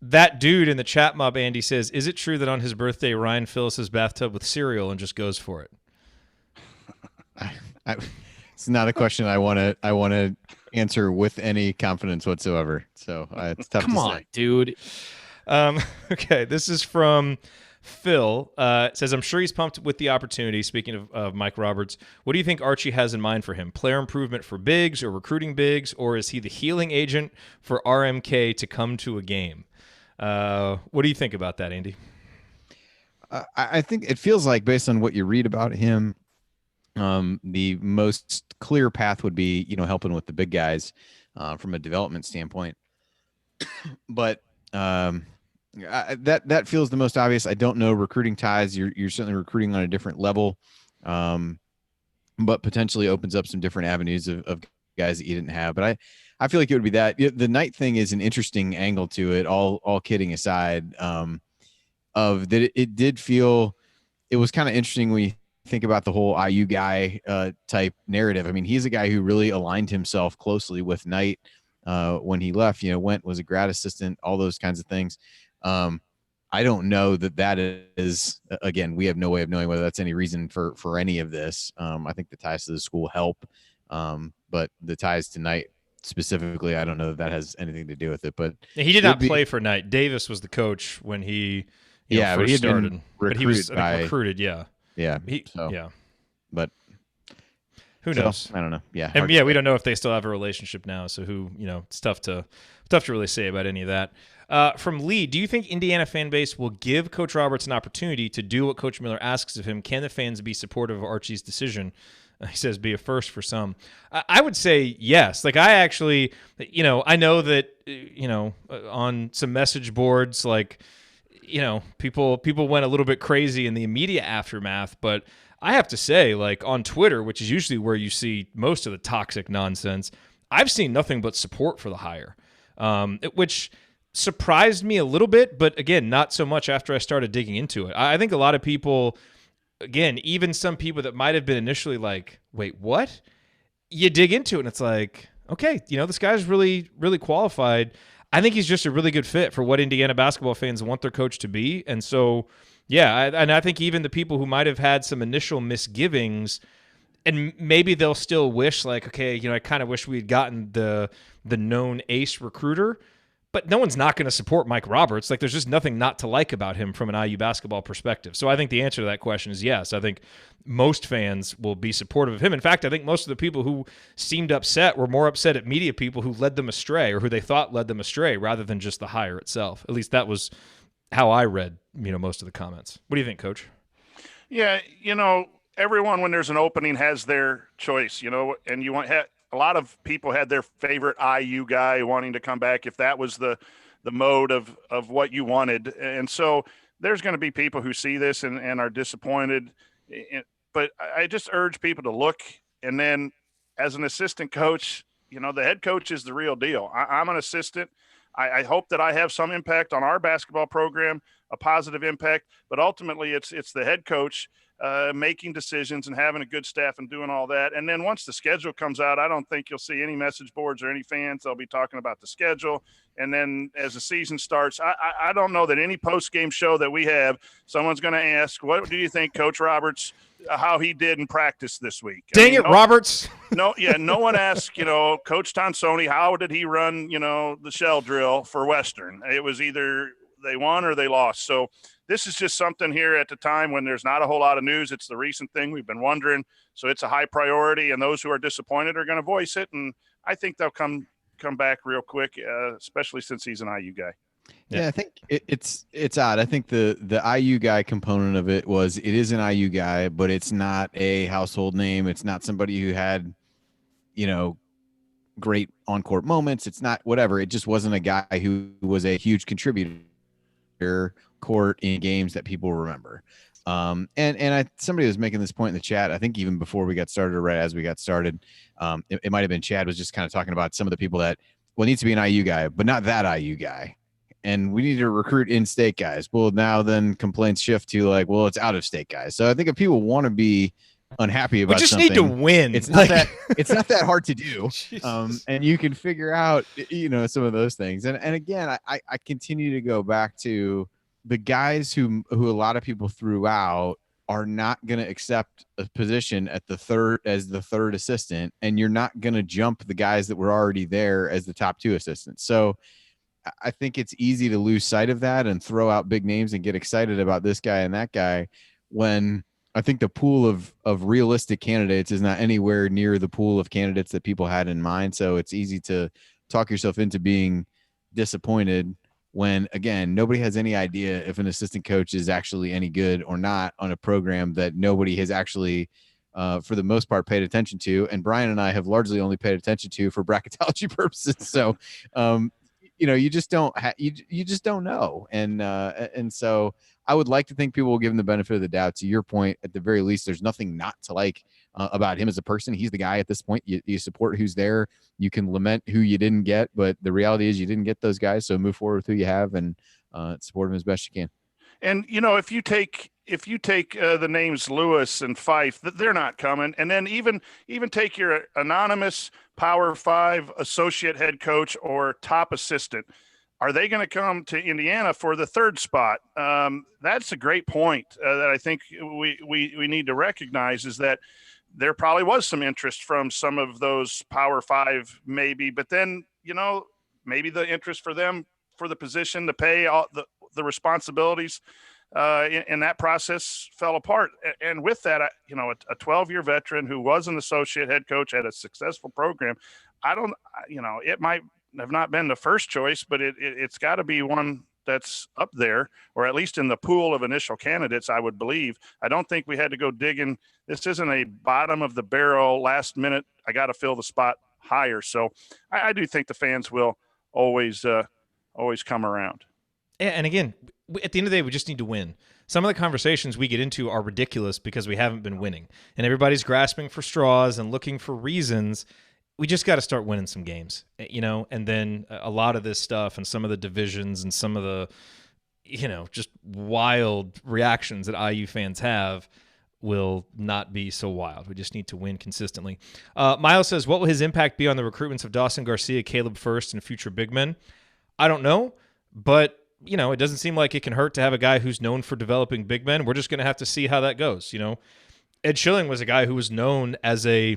Speaker 1: That dude in the chat mob, Andy, says, is it true that on his birthday, Ryan fills his bathtub with cereal and just goes for it?
Speaker 6: It's not a question I want to answer with any confidence whatsoever. So it's tough to say. Come on,
Speaker 8: dude.
Speaker 1: Okay, this is from Phil. It says, I'm sure he's pumped with the opportunity. Speaking of Mike Roberts, what do you think Archie has in mind for him? Player improvement for bigs or recruiting bigs, or is he the healing agent for RMK to come to a game? What do you think about that, Andy?
Speaker 6: I think it feels like, based on what you read about him, the most clear path would be, helping with the big guys from a development standpoint. But that feels the most obvious. I don't know recruiting ties. You're certainly recruiting on a different level, but potentially opens up some different avenues of guys that you didn't have. But I feel like it would be that. The night thing is an interesting angle to it, all kidding aside, of that it did feel, it was kind of interesting when you think about the whole IU guy type narrative. I mean, he's a guy who really aligned himself closely with Knight when he left, was a grad assistant, all those kinds of things. I don't know that is, again, we have no way of knowing whether that's any reason for any of this. I think the ties to the school help, but the ties to Knight specifically, I don't know that has anything to do with it. But
Speaker 1: he did not play for Knight. Davis was the coach when he first started. But he was recruited, yeah.
Speaker 6: Yeah. But
Speaker 1: who knows?
Speaker 6: I don't know. Yeah.
Speaker 1: And we don't know if they still have a relationship now. So it's tough to really say about any of that. From Lee, do you think Indiana fan base will give Coach Roberts an opportunity to do what Coach Miller asks of him? Can the fans be supportive of Archie's decision? He says, be a first for some. I would say yes. Like, I actually, I know that, on some message boards, like, people went a little bit crazy in the immediate aftermath, but I have to say, like, on Twitter, which is usually where you see most of the toxic nonsense, I've seen nothing but support for the hire, which surprised me a little bit, but again, not so much after I started digging into it. I think a lot of people, again, even some people that might have been initially like, wait, what? You dig into it and it's like, okay, this guy's really, really qualified. I think he's just a really good fit for what Indiana basketball fans want their coach to be. And so Yeah, and I think even the people who might have had some initial misgivings, and maybe they'll still wish, like, okay, I kind of wish we had gotten the known ace recruiter, but no one's not going to support Mike Roberts. Like, there's just nothing not to like about him from an IU basketball perspective. So I think the answer to that question is yes. I think most fans will be supportive of him. In fact, I think most of the people who seemed upset were more upset at media people who led them astray or who they thought led them astray rather than just the hire itself. At least that was how I read, most of the comments. What do you think, Coach?
Speaker 7: Yeah, everyone, when there's an opening, has their choice, and you want a lot of people had their favorite IU guy wanting to come back if that was the mode of what you wanted. And so there's going to be people who see this and are disappointed. But I just urge people to look. And then as an assistant coach, the head coach is the real deal. I'm an assistant. I hope that I have some impact on our basketball program, a positive impact, but ultimately it's the head coach making decisions and having a good staff and doing all that. And then once the schedule comes out, I don't think you'll see any message boards or any fans. They'll be talking about the schedule. And then as the season starts, I don't know that any post-game show that we have, someone's going to ask, what do you think Coach Roberts, how he did in practice this week?
Speaker 1: Roberts.
Speaker 7: No one asked, Coach Tonsoni, how did he run, the shell drill for Western? It was either they won or they lost. So this is just something here at the time when there's not a whole lot of news. It's the recent thing we've been wondering. So it's a high priority, and those who are disappointed are going to voice it. And I think they'll come back real quick, especially since he's an IU guy.
Speaker 6: Yeah, I think it's odd. I think the IU guy component of it is an IU guy, but it's not a household name. It's not somebody who had, great on-court moments. It's not whatever. It just wasn't a guy who was a huge contributor court in games that people remember. Somebody was making this point in the chat, I think even before we got started or right as we got started, it might have been Chad was just kind of talking about some of the people that, well, needs to be an IU guy, but not that IU guy. And we need to recruit in-state guys. Well, now then complaints shift to like, well, it's out-of-state guys. So I think if people want to be unhappy about something,
Speaker 1: we just need to win.
Speaker 6: It's not that hard to do. And you can figure out, some of those things. And again, I continue to go back to the guys who a lot of people threw out are not going to accept a position at the third assistant, and you're not going to jump the guys that were already there as the top two assistants. So I think it's easy to lose sight of that and throw out big names and get excited about this guy and that guy when I think the pool of realistic candidates is not anywhere near the pool of candidates that people had in mind. So it's easy to talk yourself into being disappointed when, again, nobody has any idea if an assistant coach is actually any good or not on a program that nobody has actually, for the most part, paid attention to. And Brian and I have largely only paid attention to for bracketology purposes. So, you just don't you just don't know. And so I would like to think people will give him the benefit of the doubt. To your point, at the very least, there's nothing not to like about him as a person. He's the guy at this point. You support who's there. You can lament who you didn't get, but the reality is you didn't get those guys. So move forward with who you have and support him as best you can.
Speaker 7: And, if you take the names Lewis and Fife, they're not coming. And then even take your anonymous Power 5 associate head coach or top assistant. Are they going to come to Indiana for the third spot? That's a great point that I think we need to recognize, is that there probably was some interest from some of those Power 5 maybe, but then, maybe the interest for them for the position, to pay all the responsibilities in that process fell apart. And with that, a 12-year veteran who was an associate head coach at a successful program, it might have not been the first choice, but it's got to be one that's up there, or at least in the pool of initial candidates, I would believe. I don't think we had to go digging. This isn't a bottom of the barrel, last minute, I got to fill the spot higher. So I do think the fans will always come around.
Speaker 1: Yeah, and again, at the end of the day, we just need to win. Some of the conversations we get into are ridiculous because we haven't been winning, and everybody's grasping for straws and looking for reasons. We just got to start winning some games, and then a lot of this stuff and some of the divisions and some of the, just wild reactions that IU fans have will not be so wild. We just need to win consistently. Miles says, what will his impact be on the recruitments of Dawson Garcia, Caleb First, and future big men? I don't know, but it doesn't seem like it can hurt to have a guy who's known for developing big men. We're just going to have to see how that goes. Ed Schilling was a guy who was known as a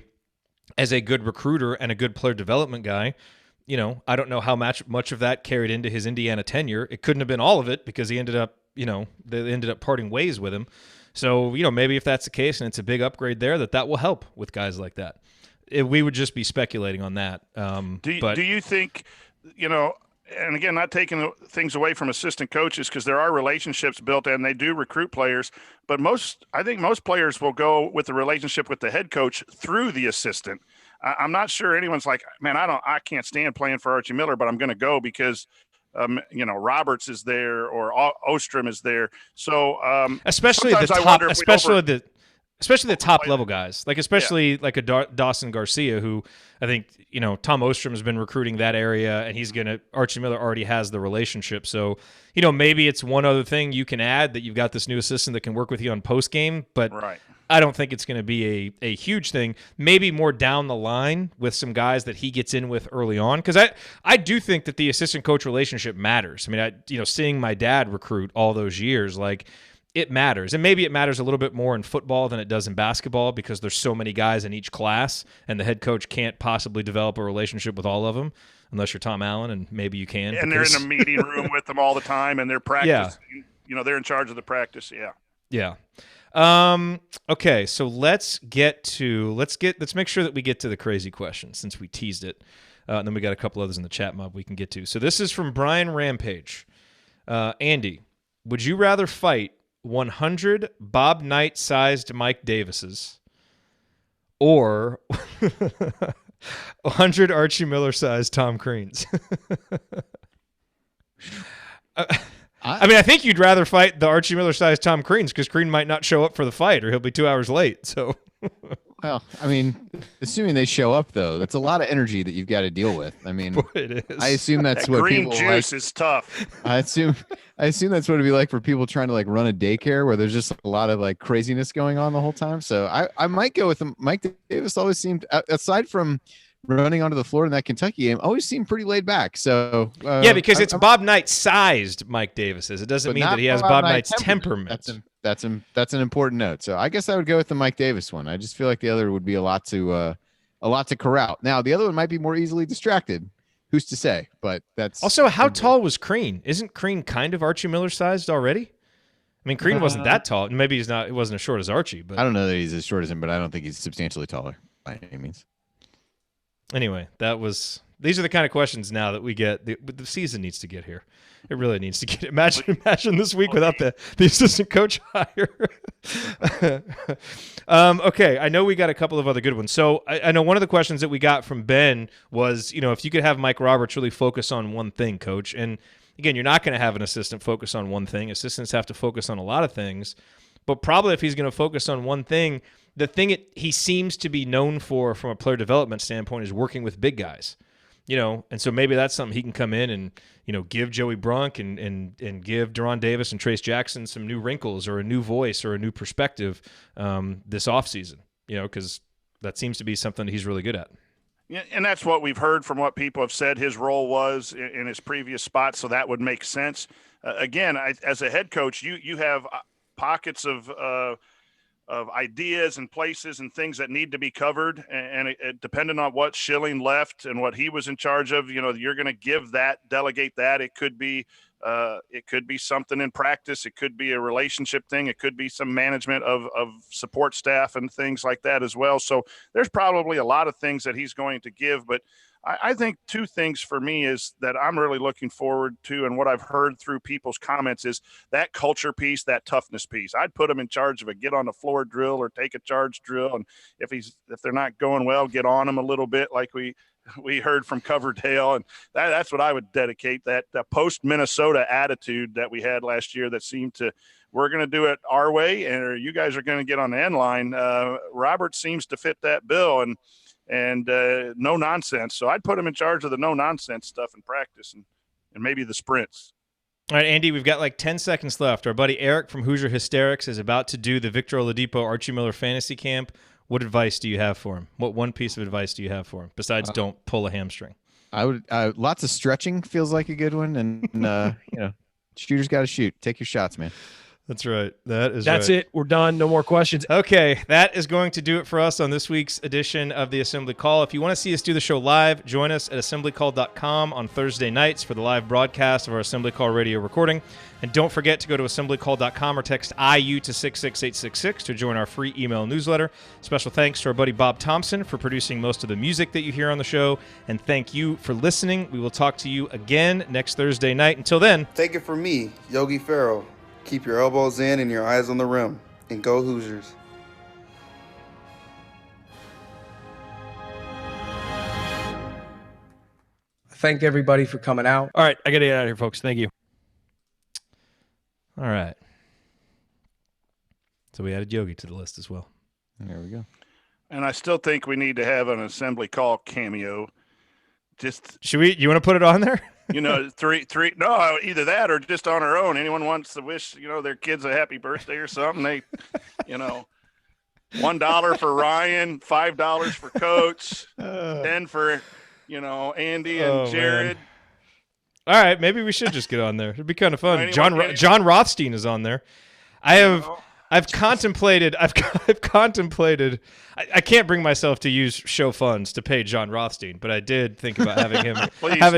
Speaker 1: good recruiter and a good player development guy. I don't know how much of that carried into his Indiana tenure. It couldn't have been all of it because he ended up, they ended up parting ways with him. So, maybe if that's the case and it's a big upgrade there, that will help with guys like that. We would just be speculating on that.
Speaker 7: Do you think, and again, not taking things away from assistant coaches because there are relationships built and they do recruit players, but I think most players will go with the relationship with the head coach through the assistant. I'm not sure anyone's like, man, I can't stand playing for Archie Miller, but I'm going to go because Roberts is there or Ostrom is there. So
Speaker 1: especially the top level guys, like especially like a Dawson Garcia, who I think Tom Ostrom has been recruiting that area, and Archie Miller already has the relationship. So maybe it's one other thing you can add, that you've got this new assistant that can work with you on post game, but
Speaker 7: right.
Speaker 1: I don't think it's going to be a huge thing. Maybe more down the line with some guys that he gets in with early on, because I do think that the assistant coach relationship matters. I mean, seeing my dad recruit all those years, like, it matters. And maybe it matters a little bit more in football than it does in basketball because there's so many guys in each class, and the head coach can't possibly develop a relationship with all of them unless you're Tom Allen, and maybe you can.
Speaker 7: And they're in a meeting room with them all the time, and they're practicing. Yeah. They're in charge of the practice. Yeah.
Speaker 1: Yeah. Okay, so let's make sure that we get to the crazy question since we teased it. And then we got a couple others in the chat mob we can get to. So this is from Brian Rampage. Andy, would you rather fight 100 Bob Knight-sized Mike Davises or 100 Archie Miller-sized Tom Creans? I think you'd rather fight the Archie Miller-sized Tom Creans because Crean might not show up for the fight or he'll be 2 hours late. So,
Speaker 6: well, assuming they show up, though, that's a lot of energy that you've got to deal with. Boy,
Speaker 1: it is.
Speaker 6: I assume that's what
Speaker 7: green
Speaker 6: people
Speaker 7: juice
Speaker 6: like.
Speaker 7: is tough.
Speaker 6: I assume that's what it'd be like for people trying to like run a daycare where there's just a lot of like craziness going on the whole time. So I might go with him. Mike Davis always seemed, aside from running onto the floor in that Kentucky game, always seemed pretty laid back. So
Speaker 1: because it's Bob Knight sized Mike Davis's. It doesn't mean that he has Bob Knight's temperament.
Speaker 6: That's an important note. So I guess I would go with the Mike Davis one. I just feel like the other would be a lot to corral. Now the other one might be more easily distracted. Who's to say? But that's
Speaker 1: also, how tall was Crean? Isn't Crean kind of Archie Miller sized already? Crean wasn't that tall. Maybe he's not. It wasn't as short as Archie, but
Speaker 6: I don't know that he's as short as him. But I don't think he's substantially taller by any means.
Speaker 1: Anyway, these are the kind of questions now that we get. The season needs to get here. It really needs to get. Imagine this week without the assistant coach hire. Okay, I know we got a couple of other good ones. So I know one of the questions that we got from Ben was, if you could have Mike Roberts really focus on one thing, coach. And again, you're not going to have an assistant focus on one thing. Assistants have to focus on a lot of things. But probably if he's going to focus on one thing, the thing he seems to be known for from a player development standpoint is working with big guys, and so maybe that's something he can come in and, give Joey Brunk and give Deron Davis and Trace Jackson some new wrinkles or a new voice or a new perspective this offseason, because that seems to be something he's really good at.
Speaker 7: Yeah, and that's what we've heard from what people have said his role was in his previous spot, so that would make sense. Again, as a head coach, you have pockets of ideas and places and things that need to be covered. And it depending on what Schilling left and what he was in charge of, you're going to delegate that. It could be something in practice. It could be a relationship thing. It could be some management of support staff and things like that as well. So there's probably a lot of things that he's going to give, but I think two things for me is that I'm really looking forward to, and what I've heard through people's comments is that culture piece, that toughness piece. I'd put him in charge of a get on the floor drill or take a charge drill. And if they're not going well, get on them a little bit like we heard from Coverdale. And that's what I would dedicate, that post Minnesota attitude that we had last year that seemed to, we're going to do it our way and you guys are going to get on the end line. Robert seems to fit that bill and no nonsense. So I'd put him in charge of the no nonsense stuff in practice and maybe the sprints.
Speaker 1: All right, Andy, we've got like 10 seconds left. Our buddy Eric from Hoosier Hysterics is about to do the Victor Oladipo Archie Miller Fantasy Camp. What advice do you have for him? What one piece of advice do you have for him besides don't pull a hamstring?
Speaker 6: I would lots of stretching feels like a good one, and Shooters got to shoot. Take your shots, man.
Speaker 1: That's right. That's
Speaker 8: right. It. We're done. No more questions.
Speaker 1: Okay, that is going to do it for us on this week's edition of the Assembly Call. If you want to see us do the show live, join us at assemblycall.com on Thursday nights for the live broadcast of our Assembly Call radio recording. And don't forget to go to assemblycall.com or text IU to 66866 to join our free email newsletter. Special thanks to our buddy Bob Thompson for producing most of the music that you hear on the show. And thank you for listening. We will talk to you again next Thursday night. Until then,
Speaker 12: take it from me, Yogi Ferrell. Keep your elbows in and your eyes on the rim. And go Hoosiers.
Speaker 8: Thank everybody for coming out. All right, I got to get out of here, folks. Thank you.
Speaker 1: All right. So we added Yogi to the list as well.
Speaker 6: There we go.
Speaker 7: And I still think we need to have an Assembly Call cameo.
Speaker 1: Should we? You want to put it on there?
Speaker 7: three. No, either that or just on our own. Anyone wants to wish, their kids a happy birthday or something. They, $1 for Ryan, $5 for Coach, 10 for, Andy and Jerod.
Speaker 1: Man. All right, maybe we should just get on there. It'd be kind of fun. John Rothstein is on there. I've contemplated. I can't bring myself to use show funds to pay John Rothstein, but I did think about having him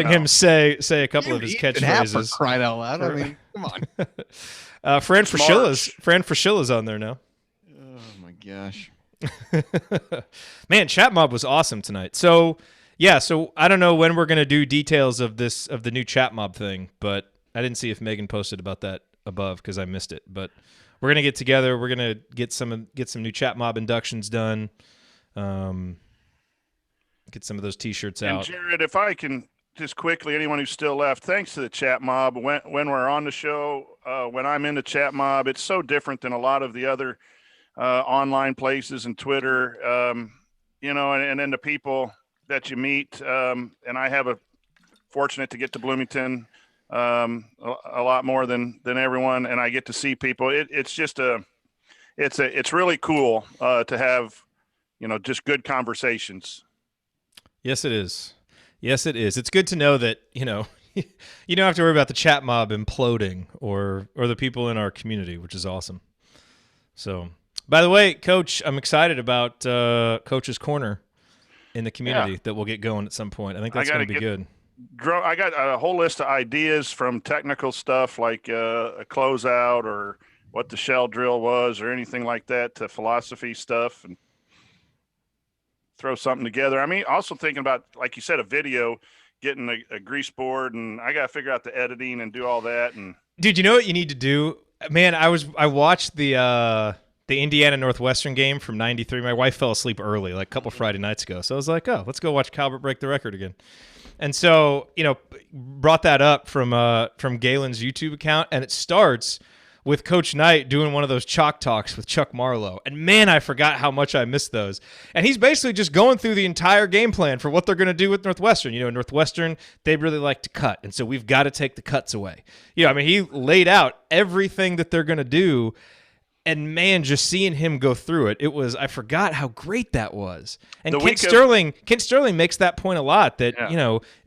Speaker 1: him say a couple of his catchphrases.
Speaker 6: For crying out loud! I mean, come
Speaker 1: on. Fran Frascilla's on there now.
Speaker 6: Oh my gosh,
Speaker 1: man! Chat Mob was awesome tonight. So I don't know when we're gonna do details of the new Chat Mob thing, but I didn't see if Megan posted about that above because I missed it, but. We're gonna get together. We're gonna get some new Chat Mob inductions done. Get some of those T-shirts out.
Speaker 7: And Jerod, if I can just quickly, anyone who's still left, thanks to the Chat Mob. When we're on the show, when I'm in the Chat Mob, it's so different than a lot of the other online places and Twitter. And then the people that you meet. And I have fortunate to get to Bloomington. A lot more than everyone, and I get to see people. It's really cool to have, just good conversations.
Speaker 1: Yes, it is. It's good to know that you don't have to worry about the Chat Mob imploding or the people in our community, which is awesome. So, by the way, Coach, I'm excited about Coach's Corner in the community that we'll get going at some point. I think that's going to be good.
Speaker 7: I got a whole list of ideas from technical stuff like a closeout or what the shell drill was or anything like that to philosophy stuff and throw something together. I mean, also thinking about, like you said, a video, getting a grease board, and I got to figure out the editing and do all that. And
Speaker 1: dude, you know what you need to do? Man, I watched the Indiana Northwestern game from '93. My wife fell asleep early, like a couple Friday nights ago. So I was like, oh, let's go watch Calvert break the record again. And so, brought that up from Galen's YouTube account, and it starts with Coach Knight doing one of those chalk talks with Chuck Marlowe. And man, I forgot how much I missed those. And he's basically just going through the entire game plan for what they're going to do with Northwestern. Northwestern, they really like to cut, and so we've got to take the cuts away. He laid out everything that they're going to do. And man, just seeing him go through it, I forgot how great that was. And Kent Sterling makes that point a lot that,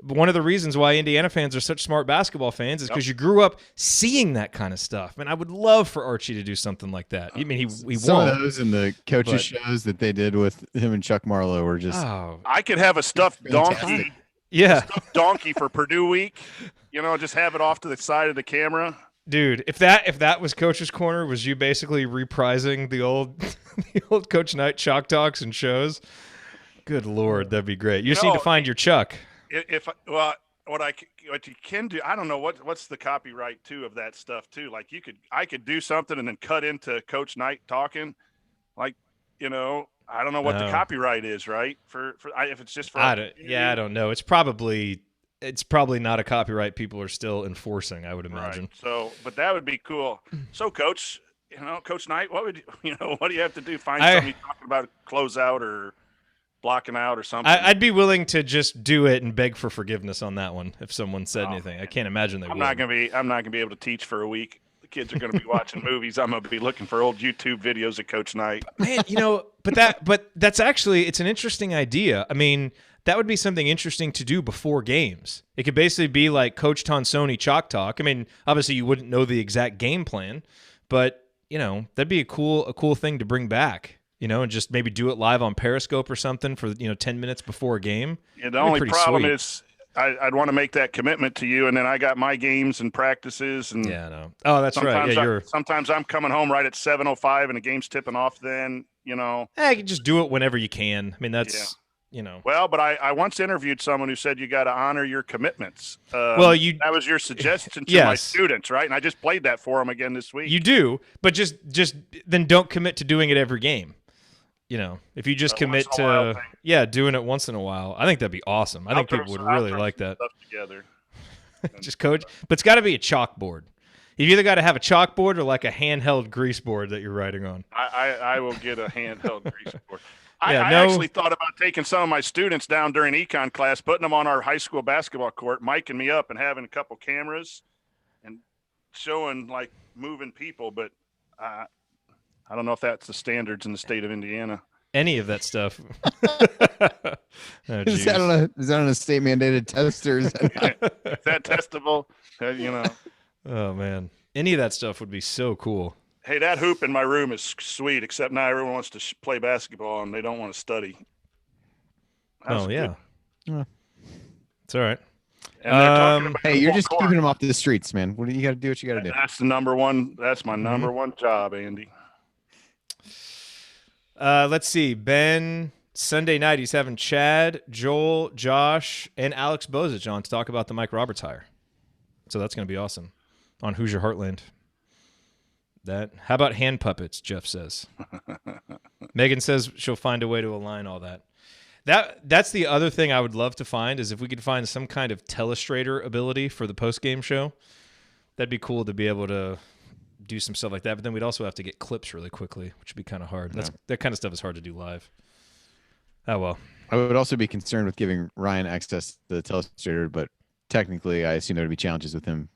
Speaker 1: one of the reasons why Indiana fans are such smart basketball fans is because you grew up seeing that kind of stuff. And I would love for Archie to do something like that. I mean, he
Speaker 6: some
Speaker 1: won't.
Speaker 6: Of those in the coaches shows that they did with him and Chuck Marlowe were just.
Speaker 1: Oh,
Speaker 7: I could have a stuffed donkey.
Speaker 1: Yeah.
Speaker 7: Stuffed donkey for Purdue week. Just have it off to the side of the camera.
Speaker 1: Dude, if that was Coach's Corner, was you basically reprising the old Coach Knight chalk talks and shows? Good Lord, that'd be great. You just need to find your Chuck.
Speaker 7: What you can do, I don't know what's the copyright too of that stuff too. Like I could do something and then cut into Coach Knight talking, like I don't know what the copyright is, right? For if it's just for
Speaker 1: I don't know. It's probably not a copyright people are still enforcing, I would imagine.
Speaker 7: Right. So, but that would be cool. So, Coach, Coach Knight, what do you have to do? Find somebody talking about closeout or blocking out or something?
Speaker 1: I'd be willing to just do it and beg for forgiveness on that one if someone said anything. Man. I can't imagine they would.
Speaker 7: I'm not gonna be able to teach for a week. The kids are going to be watching movies. I'm going to be looking for old YouTube videos of Coach Knight.
Speaker 1: Man, but that's actually, it's an interesting idea. I mean, that would be something interesting to do before games. It could basically be like Coach Tonsoni Chalk Talk. I mean, obviously you wouldn't know the exact game plan, but that'd be a cool thing to bring back. And just maybe do it live on Periscope or something for 10 minutes before a game.
Speaker 7: Yeah, the only problem is I'd want to make that commitment to you, and then I got my games and practices. And
Speaker 1: yeah, no. Oh, that's right. Yeah,
Speaker 7: sometimes I'm coming home right at 7:05, and the game's tipping off. Then you
Speaker 1: can just do it whenever you can. I mean, that's
Speaker 7: Well, but I once interviewed someone who said you got to honor your commitments. That was your suggestion to my students, right? And I just played that for them again this week.
Speaker 1: You do, but just then don't commit to doing it every game. If you just commit to doing it once in a while, I think that'd be awesome. I think people would really like that.
Speaker 7: Stuff together.
Speaker 1: Just coach, but it's got to be a chalkboard. You've either got to have a chalkboard or like a handheld grease board that you're writing on.
Speaker 7: I will get a handheld grease board. I actually thought about taking some of my students down during econ class, putting them on our high school basketball court, miking me up, and having a couple cameras and showing like moving people. But I don't know if that's the standards in the state of Indiana.
Speaker 1: Any of that stuff.
Speaker 6: Is that on a state mandated test or is
Speaker 7: that testable?
Speaker 1: Oh man, any of that stuff would be so cool.
Speaker 7: Hey, that hoop in my room is sweet, except now everyone wants to play basketball and they don't want to study.
Speaker 1: That's yeah. It's all right.
Speaker 6: Hey, you're just keeping them off the streets, man. You got to do what you got to do.
Speaker 7: That's the number one. That's my number one job, Andy.
Speaker 1: Let's see. Ben, Sunday night, he's having Chad, Joel, Josh, and Alex Bozich on to talk about the Mike Roberts hire. So that's going to be awesome on Hoosier Heartland. How about hand puppets, Jeff says. Megan says she'll find a way to align all that. That's the other thing I would love to find is if we could find some kind of telestrator ability for the post-game show. That'd be cool to be able to do some stuff like that. But then we'd also have to get clips really quickly, which would be kind of hard. That kind of stuff is hard to do live. Oh, well.
Speaker 6: I would also be concerned with giving Ryan access to the telestrator, but technically I assume there would be challenges with him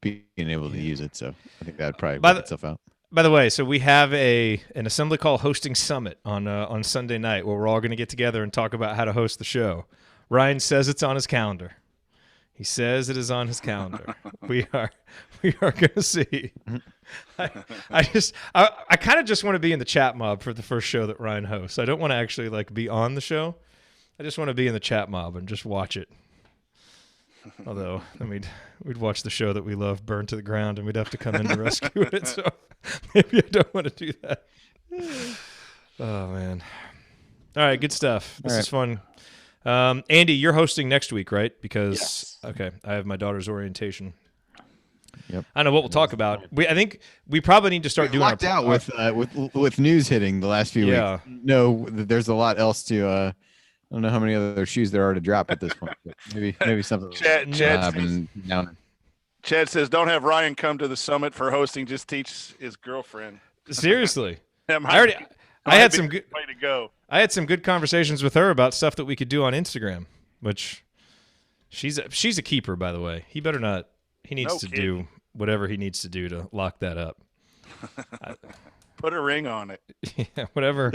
Speaker 6: being able to use it, so I think that would probably work itself out.
Speaker 1: By the way, so we have an assembly call hosting summit on Sunday night where we're all going to get together and talk about how to host the show. Ryan says it's on his calendar. He says it is on his calendar. we are going to see. I kind of just want to be in the chat mob for the first show that Ryan hosts. I don't want to actually be on the show. I just want to be in the chat mob and just watch it. Although, we'd watch the show that we love burn to the ground, and we'd have to come in to rescue it. So maybe I don't want to do that. Oh man! All right, good stuff. This is fun. Andy, you're hosting next week, right? Because okay, I have my daughter's orientation.
Speaker 6: Yep.
Speaker 1: I don't know what we'll talk about. I think we probably need to start doing
Speaker 6: locked out with news hitting the last few weeks. No, there's a lot else to. I don't know how many other shoes there are to drop at this point. But maybe something.
Speaker 7: Chad says, "Don't have Ryan come to the summit for hosting. Just teach his girlfriend."
Speaker 1: Seriously,
Speaker 7: I
Speaker 1: had some good
Speaker 7: way to go.
Speaker 1: I had some good conversations with her about stuff that we could do on Instagram. Which she's a keeper, by the way. He better not. He needs to do whatever he needs to do to lock that up.
Speaker 7: Put a ring on it.
Speaker 1: Yeah, whatever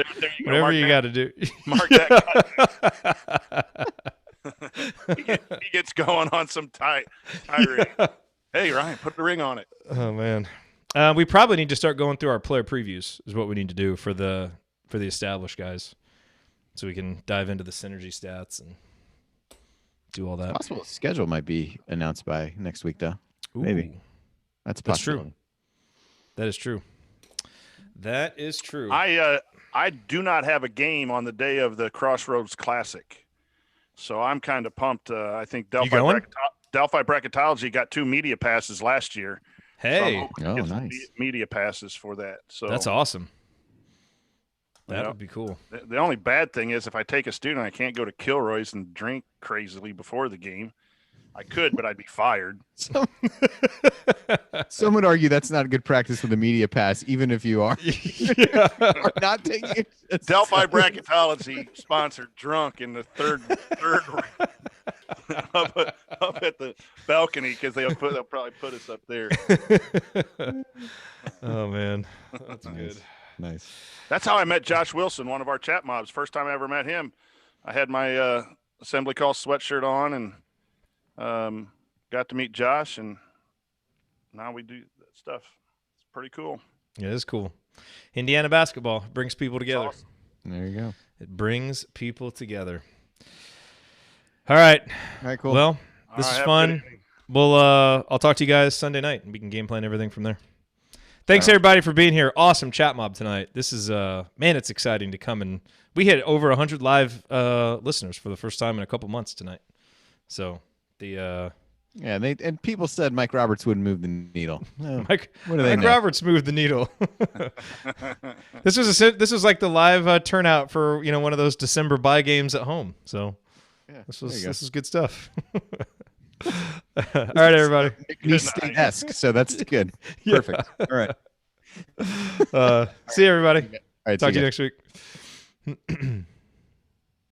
Speaker 1: you got to do.
Speaker 7: Mark that. He gets going on some tie ring. Hey, Ryan, put a ring on it.
Speaker 1: Oh man, we probably need to start going through our player previews. Is what we need to do for the established guys, so we can dive into the synergy stats and do all that.
Speaker 6: Possible schedule might be announced by next week, though.
Speaker 1: Ooh.
Speaker 6: Maybe that's
Speaker 1: true. That is true. That is true.
Speaker 7: I do not have a game on the day of the Crossroads Classic, so I'm kind of pumped. I think Delphi Bracketology got 2 media passes last year.
Speaker 1: Hey,
Speaker 7: so nice media passes for that. So
Speaker 1: that's awesome. That would be cool.
Speaker 7: The only bad thing is if I take a student, I can't go to Kilroy's and drink crazily before the game. I could, but I'd be fired.
Speaker 6: Some would argue that's not a good practice with a media pass, even if you are, are not taking it.
Speaker 7: Delphi Bracketology sponsored drunk in the third up at the balcony because they'll probably put us up there.
Speaker 1: Oh man, that's good.
Speaker 6: Nice.
Speaker 7: That's how I met Josh Wilson, one of our chat mobs. First time I ever met him, I had my assembly call sweatshirt on and got to meet Josh, and now we do that stuff. It's pretty cool.
Speaker 1: Yeah, it is cool. Indiana basketball brings people together.
Speaker 7: Awesome.
Speaker 6: There you go.
Speaker 1: It brings people together. All right.
Speaker 6: All right, cool.
Speaker 1: Well, this is fun. I'll talk to you guys Sunday night, and we can game plan everything from there. Thanks everybody for being here. Awesome chat mob tonight. This is man, it's exciting to come, and we had over 100 live listeners for the first time in a couple months tonight. So the
Speaker 6: and people said Mike Roberts wouldn't move the needle.
Speaker 1: Mike Roberts moved the needle. This was like the live turnout for one of those December bye games at home. So this is good stuff. All right, everybody.
Speaker 6: State-esque, so that's good. Perfect. All right.
Speaker 1: See you, everybody.
Speaker 6: All right,
Speaker 1: talk to you next week.